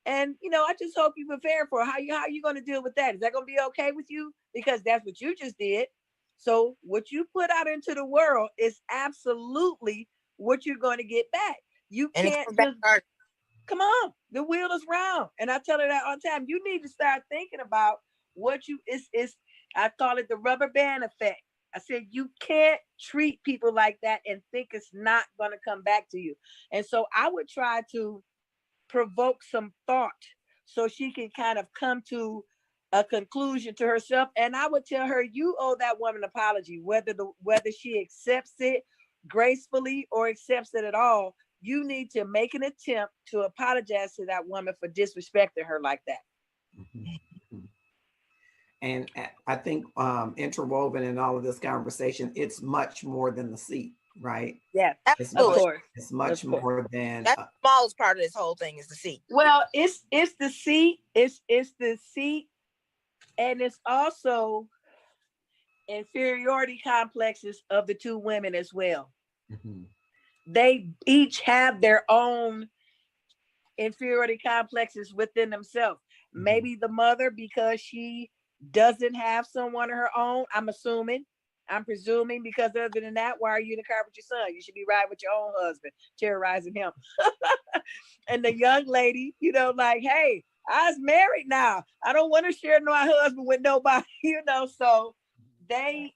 And I just hope you prepare for how you gonna deal with that. Is that gonna be okay with you? Because that's what you just did. So what you put out into the world is absolutely what you're going to get back. You can't just, come on, the wheel is round. And I tell her that all the time. You need to start thinking about what you is. I call it the rubber band effect. I said, you can't treat people like that and think it's not going to come back to you. And so I would try to provoke some thought so she can kind of come to a conclusion to herself. And I would tell her, you owe that woman an apology, whether she accepts it gracefully or accepts it at all. You need to make an attempt to apologize to that woman for disrespecting her like that. Mm-hmm. And I think interwoven in all of this conversation, it's much more than the seat, right? Yeah, absolutely. It's much more than that's the smallest part of this whole thing is the seat. Well, it's the seat, it's the seat, and it's also inferiority complexes of the two women as well. Mm-hmm. They each have their own inferiority complexes within themselves. Mm-hmm. Maybe the mother, because she doesn't have someone of her own, I'm presuming, because other than that, why are you in the car with your son? You should be riding with your own husband, terrorizing him. And the young lady, like, hey, I was married now. I don't want to share my husband with nobody, so they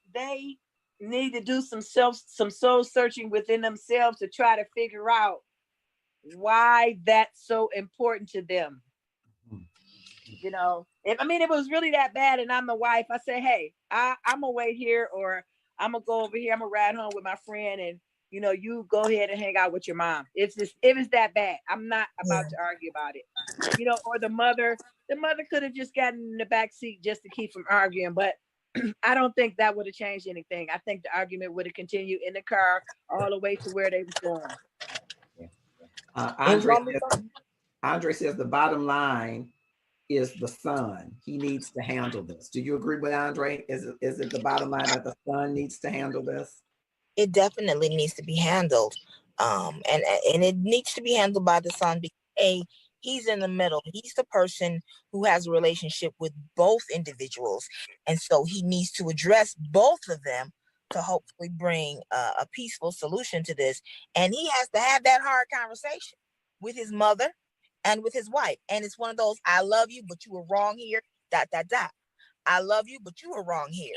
need to do some soul searching within themselves to try to figure out why that's so important to them. If it was really that bad and I'm the wife, I say, hey, I'm gonna wait here, or I'm gonna go over here, I'm gonna ride home with my friend, and you go ahead and hang out with your mom. If it's that bad, I'm not about to argue about it. Or the mother could have just gotten in the back seat just to keep from arguing, but I don't think that would have changed anything. I think the argument would have continued in the car all the way to where they was going. Andre says the bottom line is the son. He needs to handle this. Do you agree with Andre? Is it the bottom line that the son needs to handle this? It definitely needs to be handled. And it needs to be handled by the son because he's in the middle. He's the person who has a relationship with both individuals. And so he needs to address both of them to hopefully bring a peaceful solution to this. And he has to have that hard conversation with his mother and with his wife. And it's one of those, I love you, but you were wrong here, ... I love you, but you were wrong here, ...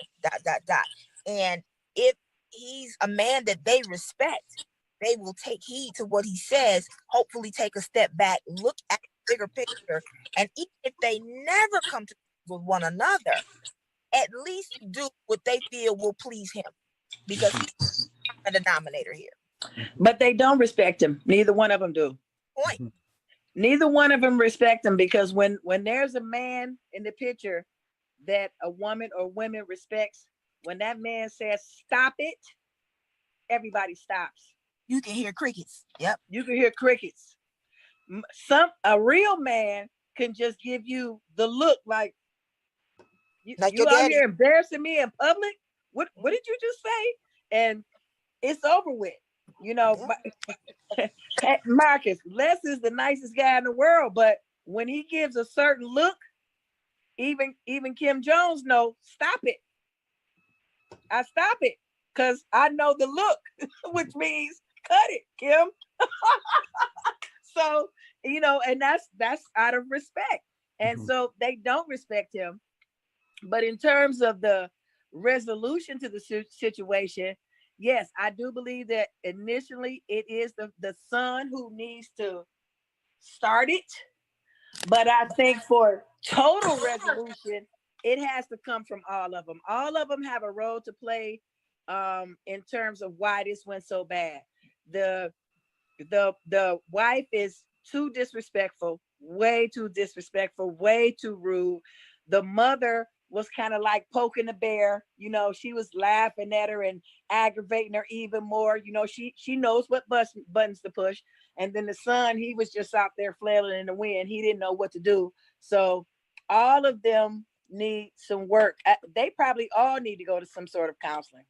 And if he's a man that they respect, they will take heed to what he says, hopefully take a step back, look at the bigger picture. And even if they never come to with one another, at least do what they feel will please him, because he's a denominator here. But they don't respect him. Neither one of them do. Point. Neither one of them respect him, because when there's a man in the picture that a woman or women respects, when that man says stop it, everybody stops. You can hear crickets. Yep. You can hear crickets. A real man can just give you the look like you out here embarrassing me in public. What did you just say? And it's over with. Marcus, Les is the nicest guy in the world, but when he gives a certain look, even Kim Jones knows, stop it. I stop it because I know the look, which means cut it, Kim. So, and that's out of respect. And so they don't respect him. But in terms of the resolution to the situation, yes, I do believe that initially it is the son who needs to start it. But I think for total resolution, it has to come from all of them. All of them have a role to play in terms of why this went so bad. The wife is too disrespectful, way too disrespectful, way too rude. The mother was kind of like poking the bear, you know, she was laughing at her and aggravating her even more. You know, she knows what buttons to push. And then the son, he was just out there flailing in the wind. He didn't know what to do. So all of them need some work. They probably all need to go to some sort of counseling.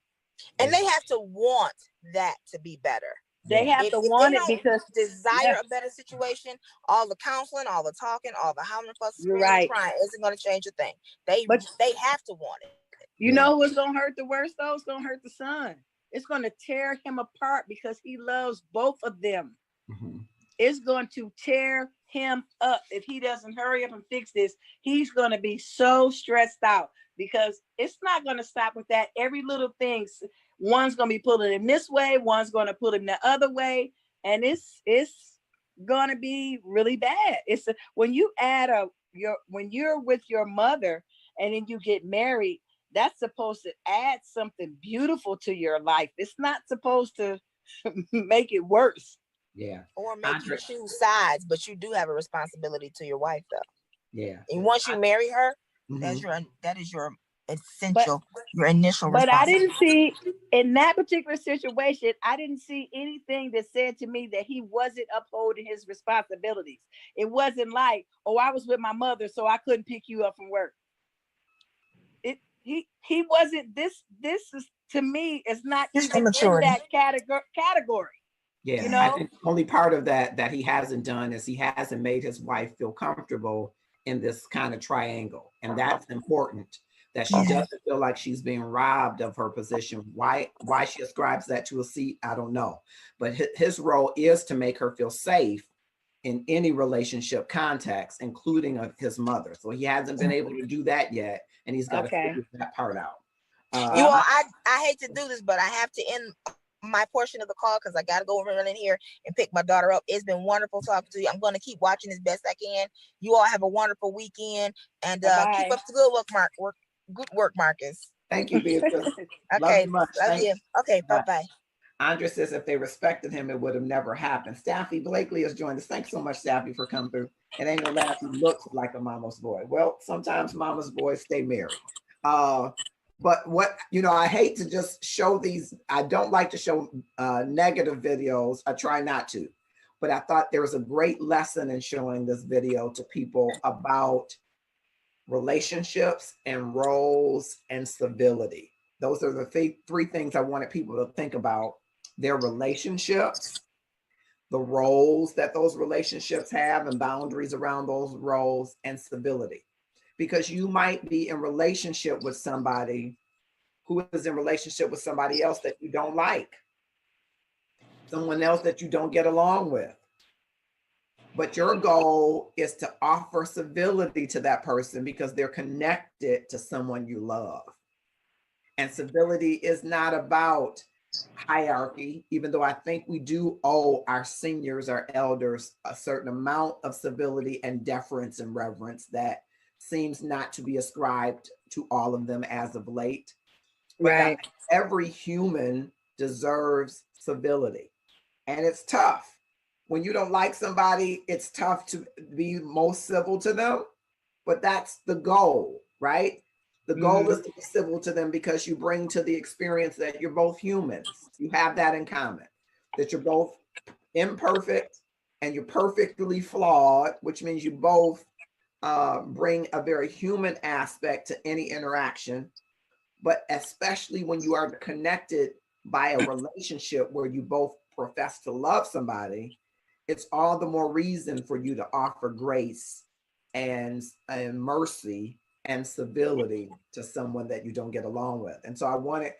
And they have to want that to be better. They have to want it because desire a better situation. All the counseling, all the talking, all the howling, fussing, you're screaming, right. crying isn't going to change a thing. They have to want it. You know what's gonna hurt the worst though? It's gonna hurt the son. It's gonna tear him apart because he loves both of them. Mm-hmm. It's going to tear him up if he doesn't hurry up and fix this. He's gonna be so stressed out because it's not gonna stop with that. Every little thing, one's gonna be pulling him this way, one's gonna pull him the other way, and it's gonna be really bad. When you add when you're with your mother and then you get married, that's supposed to add something beautiful to your life. It's not supposed to make it worse. Yeah. Or make you choose sides, but you do have a responsibility to your wife though. Yeah. And once you marry her, that is your essential, your initial responsibility. But I didn't see, in that particular situation, I didn't see anything that said to me that he wasn't upholding his responsibilities. It wasn't like, oh, I was with my mother, so I couldn't pick you up from work. He wasn't. This is, to me, it's not even in that category. Yeah, you know? I think the only part of that he hasn't done is he hasn't made his wife feel comfortable in this kind of triangle. And that's important, that she doesn't feel like she's being robbed of her position. Why she ascribes that to a seat, I don't know. But his role is to make her feel safe in any relationship context, including his mother. So he hasn't been able to do that yet, and he's got to figure that part out. You all, I hate to do this, but I have to end my portion of the call because I got to go run in here and pick my daughter up. It's been wonderful talking to you. I'm going to keep watching as best I can. You all have a wonderful weekend, and keep up the good work, Marcus. Thank you, Beatrice. Okay, love you much. Love you. Okay, bye-bye. Andrea says if they respected him, it would have never happened. Staffy Blakely has joined us. Thanks so much, Staffy, for coming through. And ain't no laugh, he looks like a mama's boy. Well, sometimes mama's boys stay married. But what, I hate to just show these. I don't like to show negative videos. I try not to. But I thought there was a great lesson in showing this video to people about relationships and roles and stability. Those are the three things I wanted people to think about: their relationships, the roles that those relationships have and boundaries around those roles, and stability. Because you might be in relationship with somebody who is in relationship with somebody else that you don't like, someone else that you don't get along with. But your goal is to offer civility to that person because they're connected to someone you love. And civility is not about hierarchy, even though I think we do owe our seniors, our elders, a certain amount of civility and deference and reverence that seems not to be ascribed to all of them as of late. Right. But every human deserves civility. And it's tough. When you don't like somebody, it's tough to be most civil to them. But that's the goal, right? The goal is to be civil to them because you bring to the experience that you're both humans. You have that in common, that you're both imperfect and you're perfectly flawed, which means you both bring a very human aspect to any interaction. But especially when you are connected by a relationship where you both profess to love somebody, it's all the more reason for you to offer grace and mercy and civility to someone that you don't get along with. And so I wanted,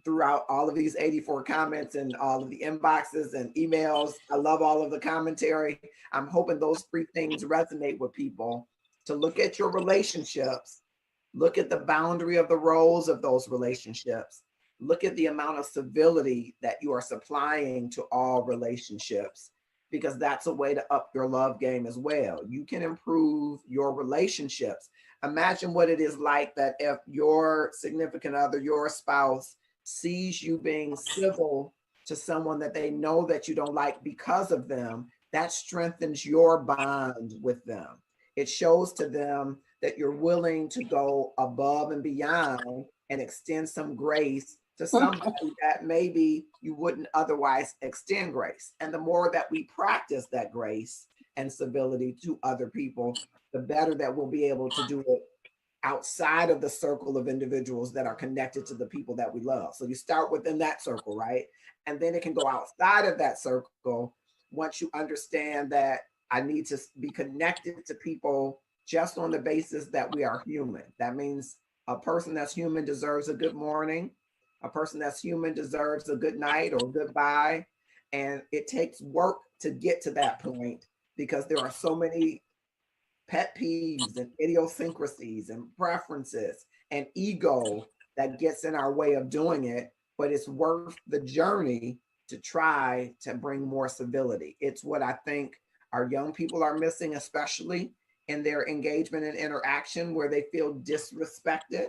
throughout all of these 84 comments and all of the inboxes and emails, I love all of the commentary. I'm hoping those three things resonate with people, to look at your relationships, look at the boundary of the roles of those relationships, look at the amount of civility that you are supplying to all relationships, because that's a way to up your love game as well. You can improve your relationships. Imagine what it is like that if your significant other, your spouse, sees you being civil to someone that they know that you don't like because of them. That strengthens your bond with them. It shows to them that you're willing to go above and beyond and extend some grace to somebody that maybe you wouldn't otherwise extend grace. And the more that we practice that grace and civility to other people, the better that we'll be able to do it outside of the circle of individuals that are connected to the people that we love. So you start within that circle, right? And then it can go outside of that circle once you understand that I need to be connected to people just on the basis that we are human. That means a person that's human deserves a good morning. A person that's human deserves a good night or goodbye. And it takes work to get to that point because there are so many pet peeves and idiosyncrasies and preferences and ego that gets in our way of doing it, but it's worth the journey to try to bring more civility. It's what I think our young people are missing, especially in their engagement and interaction, where they feel disrespected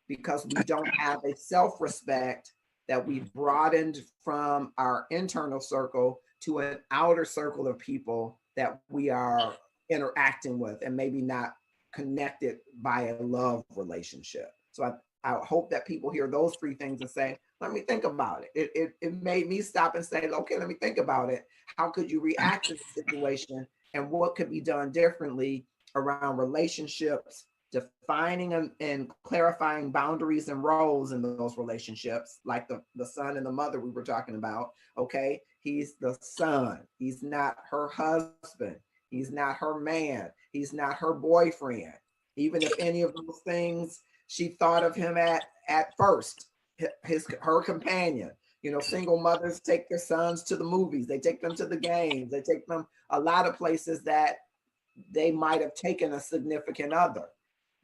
because we don't have a self-respect that we've broadened from our internal circle to an outer circle of people that we are interacting with and maybe not connected by a love relationship. So I hope that people hear those three things and say, let me think about it. It made me stop and say, okay, let me think about it. How could you react to the situation and what could be done differently around relationships, defining and clarifying boundaries and roles in those relationships, like the son and the mother we were talking about. Okay, he's the son. He's not her husband. He's not her man. He's not her boyfriend. Even if any of those things she thought of him at first, her companion. You know, single mothers take their sons to the movies. They take them to the games. They take them a lot of places that they might have taken a significant other.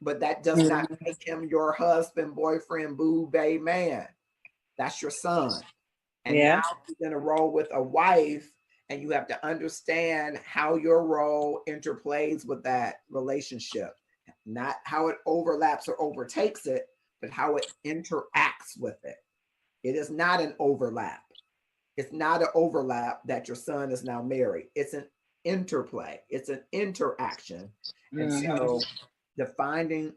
But that does not make him your husband, boyfriend, boo, babe, man. That's your son. And now you're going to roll with a wife, and you have to understand how your role interplays with that relationship. Not how it overlaps or overtakes it, but how it interacts with it. It is not an overlap. It's not an overlap that your son is now married. It's an interplay. It's an interaction. And so defining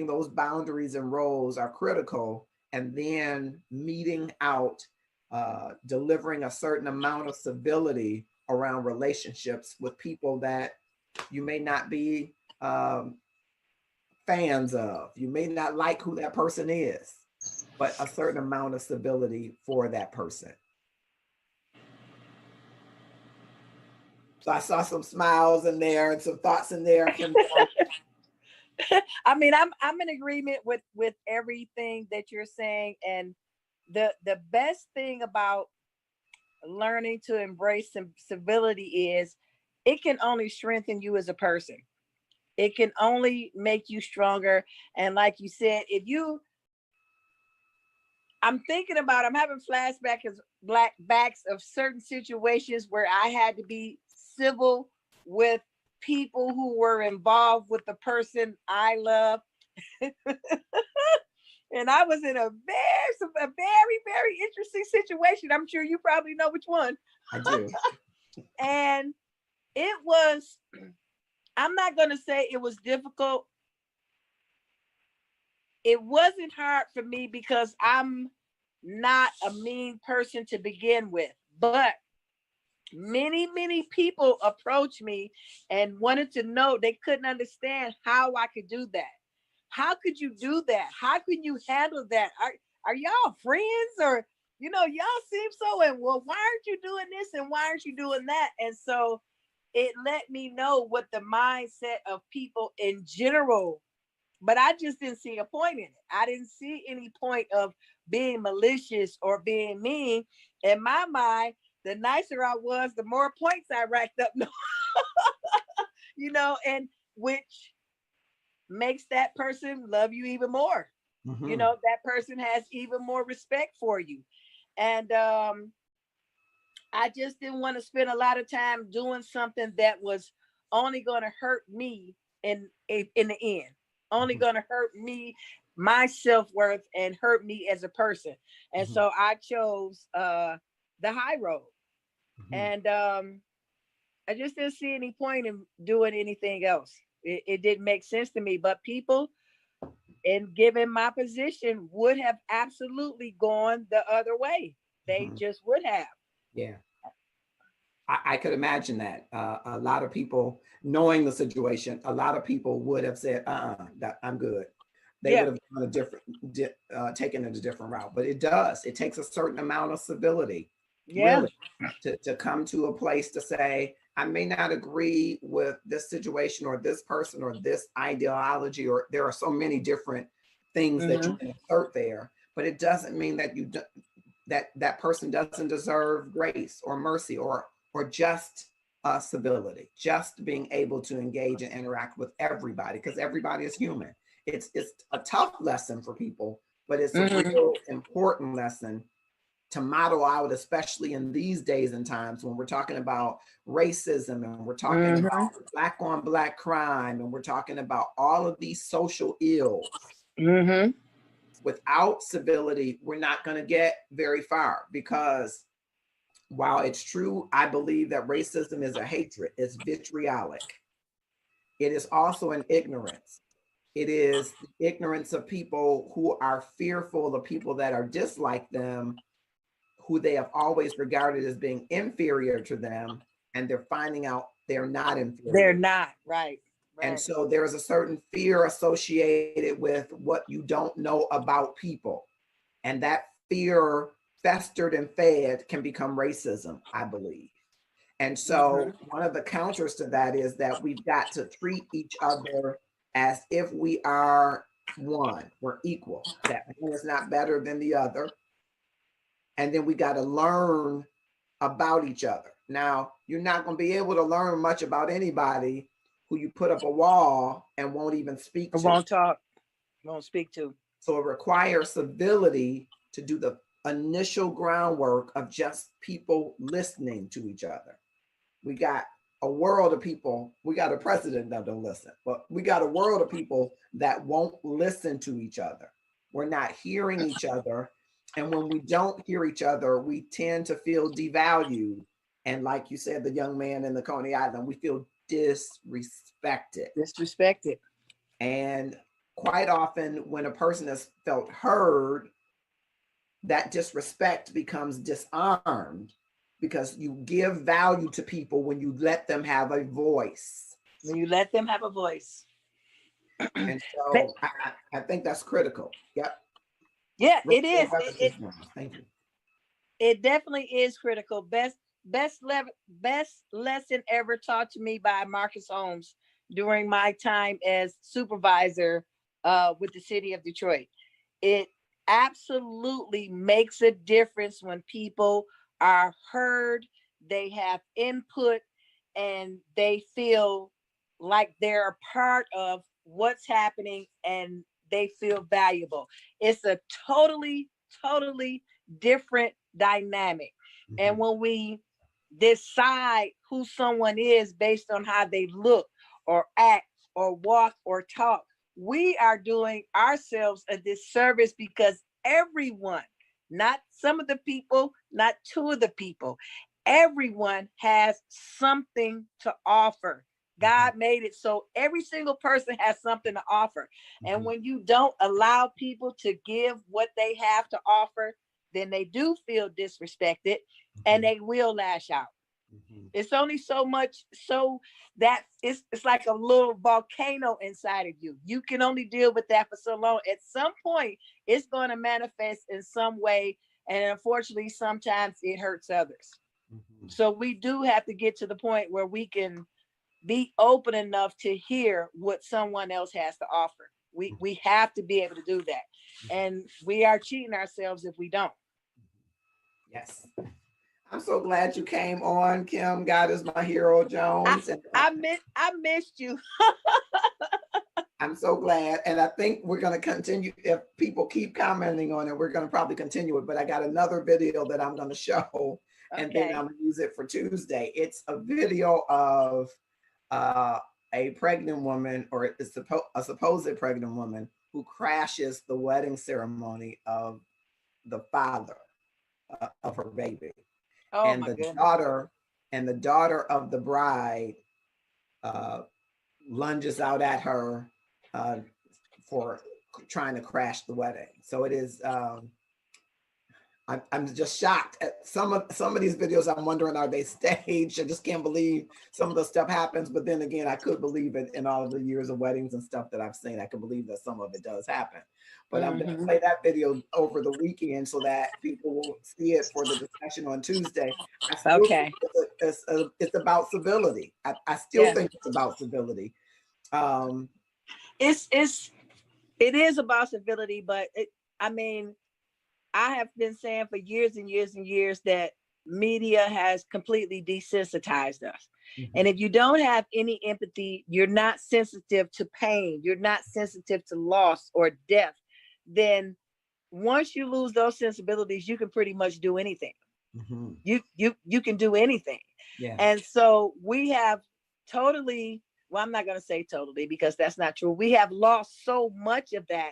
those boundaries and roles are critical, and then meting out, delivering a certain amount of civility around relationships with people that you may not be fans of. You may not like who that person is, but a certain amount of civility for that person. So I saw some smiles in there and some thoughts in there. I mean, I'm in agreement with everything that you're saying. And the best thing about learning to embrace some civility is it can only strengthen you as a person. It can only make you stronger. And like you said, I'm having flashbacks of certain situations where I had to be civil with people who were involved with the person I love. And I was in a very, very interesting situation. I'm sure you probably know which one. I do. And it was, I'm not going to say it was difficult. It wasn't hard for me because I'm not a mean person to begin with, but many people approached me and wanted to know, they couldn't understand how I could do that. How could you do that? How can you handle that? Are y'all friends? Or, y'all seem so, and well, why aren't you doing this? And why aren't you doing that? And so it let me know what the mindset of people in general, but I just didn't see a point in it. I didn't see any point of being malicious or being mean. In my mind, the nicer I was, the more points I racked up, and which makes that person love you even more. Mm-hmm. That person has even more respect for you. And I just didn't want to spend a lot of time doing something that was only going to hurt me in the end. only going to hurt me, my self-worth, and hurt me as a person. And so I chose the high road. And I just didn't see any point in doing anything else. It didn't make sense to me. But people, in given my position, would have absolutely gone the other way. They just would have. Yeah. I could imagine that. A lot of people, knowing the situation, a lot of people would have said, I'm good. They would have done a different, taken it a different route. But it does. It takes a certain amount of civility, really, to come to a place to say, I may not agree with this situation or this person or this ideology, or there are so many different things that you can insert there, but it doesn't mean that that person doesn't deserve grace or mercy or just civility, just being able to engage and interact with everybody, because everybody is human. It's a tough lesson for people, but it's a real important lesson to model out, especially in these days and times when we're talking about racism and we're talking about Black on Black crime and we're talking about all of these social ills. Without civility, we're not going to get very far, because while it's true, I believe that racism is a hatred, it's vitriolic. It is also an ignorance. It is the ignorance of people who are fearful of people that are just like them, who they have always regarded as being inferior to them, and they're finding out they're not inferior. They're not, right. And so there's a certain fear associated with what you don't know about people. And that fear festered and fed can become racism, I believe. And so one of the counters to that is that we've got to treat each other as if we are one, we're equal, that one is not better than the other. And then we got to learn about each other. Now, you're not going to be able to learn much about anybody who you put up a wall and won't even speak to. Won't talk, won't speak to. So it requires civility to do the initial groundwork of just people listening to each other. We got a world of people, we got a president that don't listen, but we got a world of people that won't listen to each other. We're not hearing each other. And when we don't hear each other, we tend to feel devalued. And like you said, the young man in the Coney Island, we feel disrespected. Disrespected. And quite often when a person has felt heard, that disrespect becomes disarmed, because you give value to people when you let them have a voice. When you let them have a voice. And so I think that's critical. Yep. Yeah, it is. Thank you. It definitely is critical. Best lesson ever taught to me by Marcus Holmes during my time as supervisor with the city of Detroit. It absolutely makes a difference when people are heard, they have input, and they feel like they're a part of what's happening and they feel valuable. It's a totally different dynamic. And when we decide who someone is based on how they look or act or walk or talk, we are doing ourselves a disservice, because everyone, not some of the people, not two of the people, everyone has something to offer. God made it so every single person has something to offer. And when you don't allow people to give what they have to offer, then they do feel disrespected and they will lash out. It's only so much, so that it's like a little volcano inside of you. You can only deal with that for so long. At some point, it's going to manifest in some way. And unfortunately, sometimes it hurts others. So we do have to get to the point where we can be open enough to hear what someone else has to offer. We have to be able to do that. And we are cheating ourselves if we don't. Yes. I'm so glad you came on, Kim. God is my hero, Jones. I missed you. I'm so glad. And I think we're going to continue. If people keep commenting on it, we're going to probably continue it. But I got another video that I'm going to show. And then I'm going to use it for Tuesday. It's a video of a pregnant woman, or it's a supposed pregnant woman, who crashes the wedding ceremony of the father of her baby. Oh And my the goodness. daughter of the bride uh, lunges out at her for trying to crash the wedding. So it is. I'm just shocked at some of these videos. I'm wondering, are they staged? I just can't believe some of the stuff happens. But then again, I could believe it in all of the years of weddings and stuff that I've seen. I can believe that some of it does happen. But I'm going to play that video over the weekend so that people will see it for the discussion on Tuesday. I still think it's about civility. I still think it's about civility. It is about civility, but I mean, I have been saying for years and years and years that media has completely desensitized us. Mm-hmm. And if you don't have any empathy, you're not sensitive to pain, you're not sensitive to loss or death, then once you lose those sensibilities, you can pretty much do anything. Mm-hmm. You can do anything. Yeah. And so we have totally, well, I'm not going to say totally because that's not true. We have lost so much of that.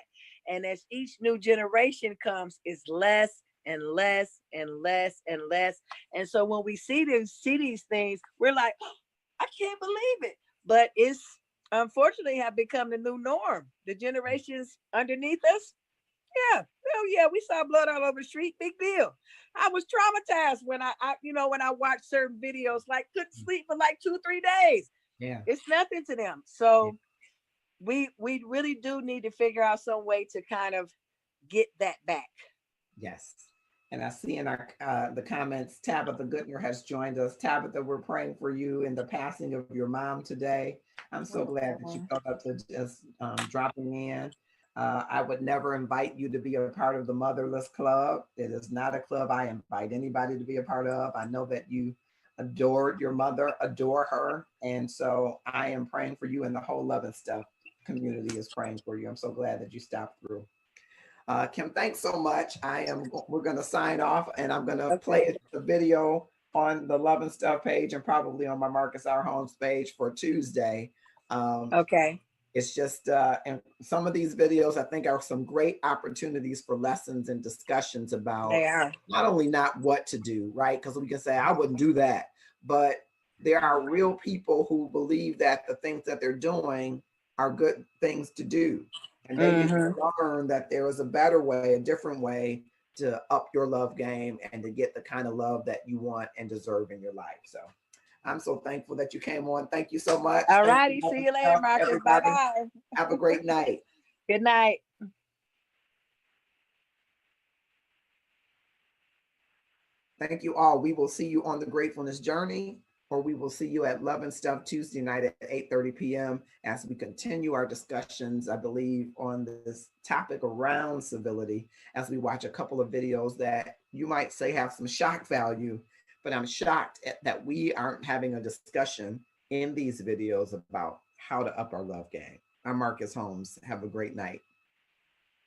And as each new generation comes, it's less and less and less and less. And so when we see these things, we're like, oh, I can't believe it. But it's unfortunately have become the new norm. The generations underneath us, yeah, hell yeah, we saw blood all over the street. Big deal. I was traumatized when I when I watched certain videos, like couldn't sleep for like 2 or 3 days. Yeah, it's nothing to them. So we really do need to figure out some way to kind of get that back. Yes. And I see in our the comments, Tabitha Goodner has joined us. Tabitha, we're praying for you in the passing of your mom today. I'm so glad that you felt up to just dropping in. I would never invite you to be a part of the Motherless Club. It is not a club I invite anybody to be a part of. I know that you adored your mother, adore her. And so I am praying for you, and the whole Love and Stuff community is praying for you. I'm so glad that you stopped through. Kim, thanks so much. We're going to sign off, and I'm going to play the video on the Love and Stuff page and probably on my Marcus R. Holmes page for Tuesday. Okay. It's just, and some of these videos I think are some great opportunities for lessons and discussions about not only not what to do, right? Because we can say, I wouldn't do that, but there are real people who believe that the things that they're doing are good things to do. And they need to learn that there is a better way, a different way to up your love game and to get the kind of love that you want and deserve in your life. So I'm so thankful that you came on. Thank you so much. All righty. See you later, Marcus. Bye-bye. Have a great night. Good night. Thank you all. We will see you on the Gratefulness Journey, or we will see you at Love and Stuff Tuesday night at 8:30 p.m. as we continue our discussions, I believe, on this topic around civility, as we watch a couple of videos that you might say have some shock value, but I'm shocked that we aren't having a discussion in these videos about how to up our love game. I'm Marcus Holmes. Have a great night.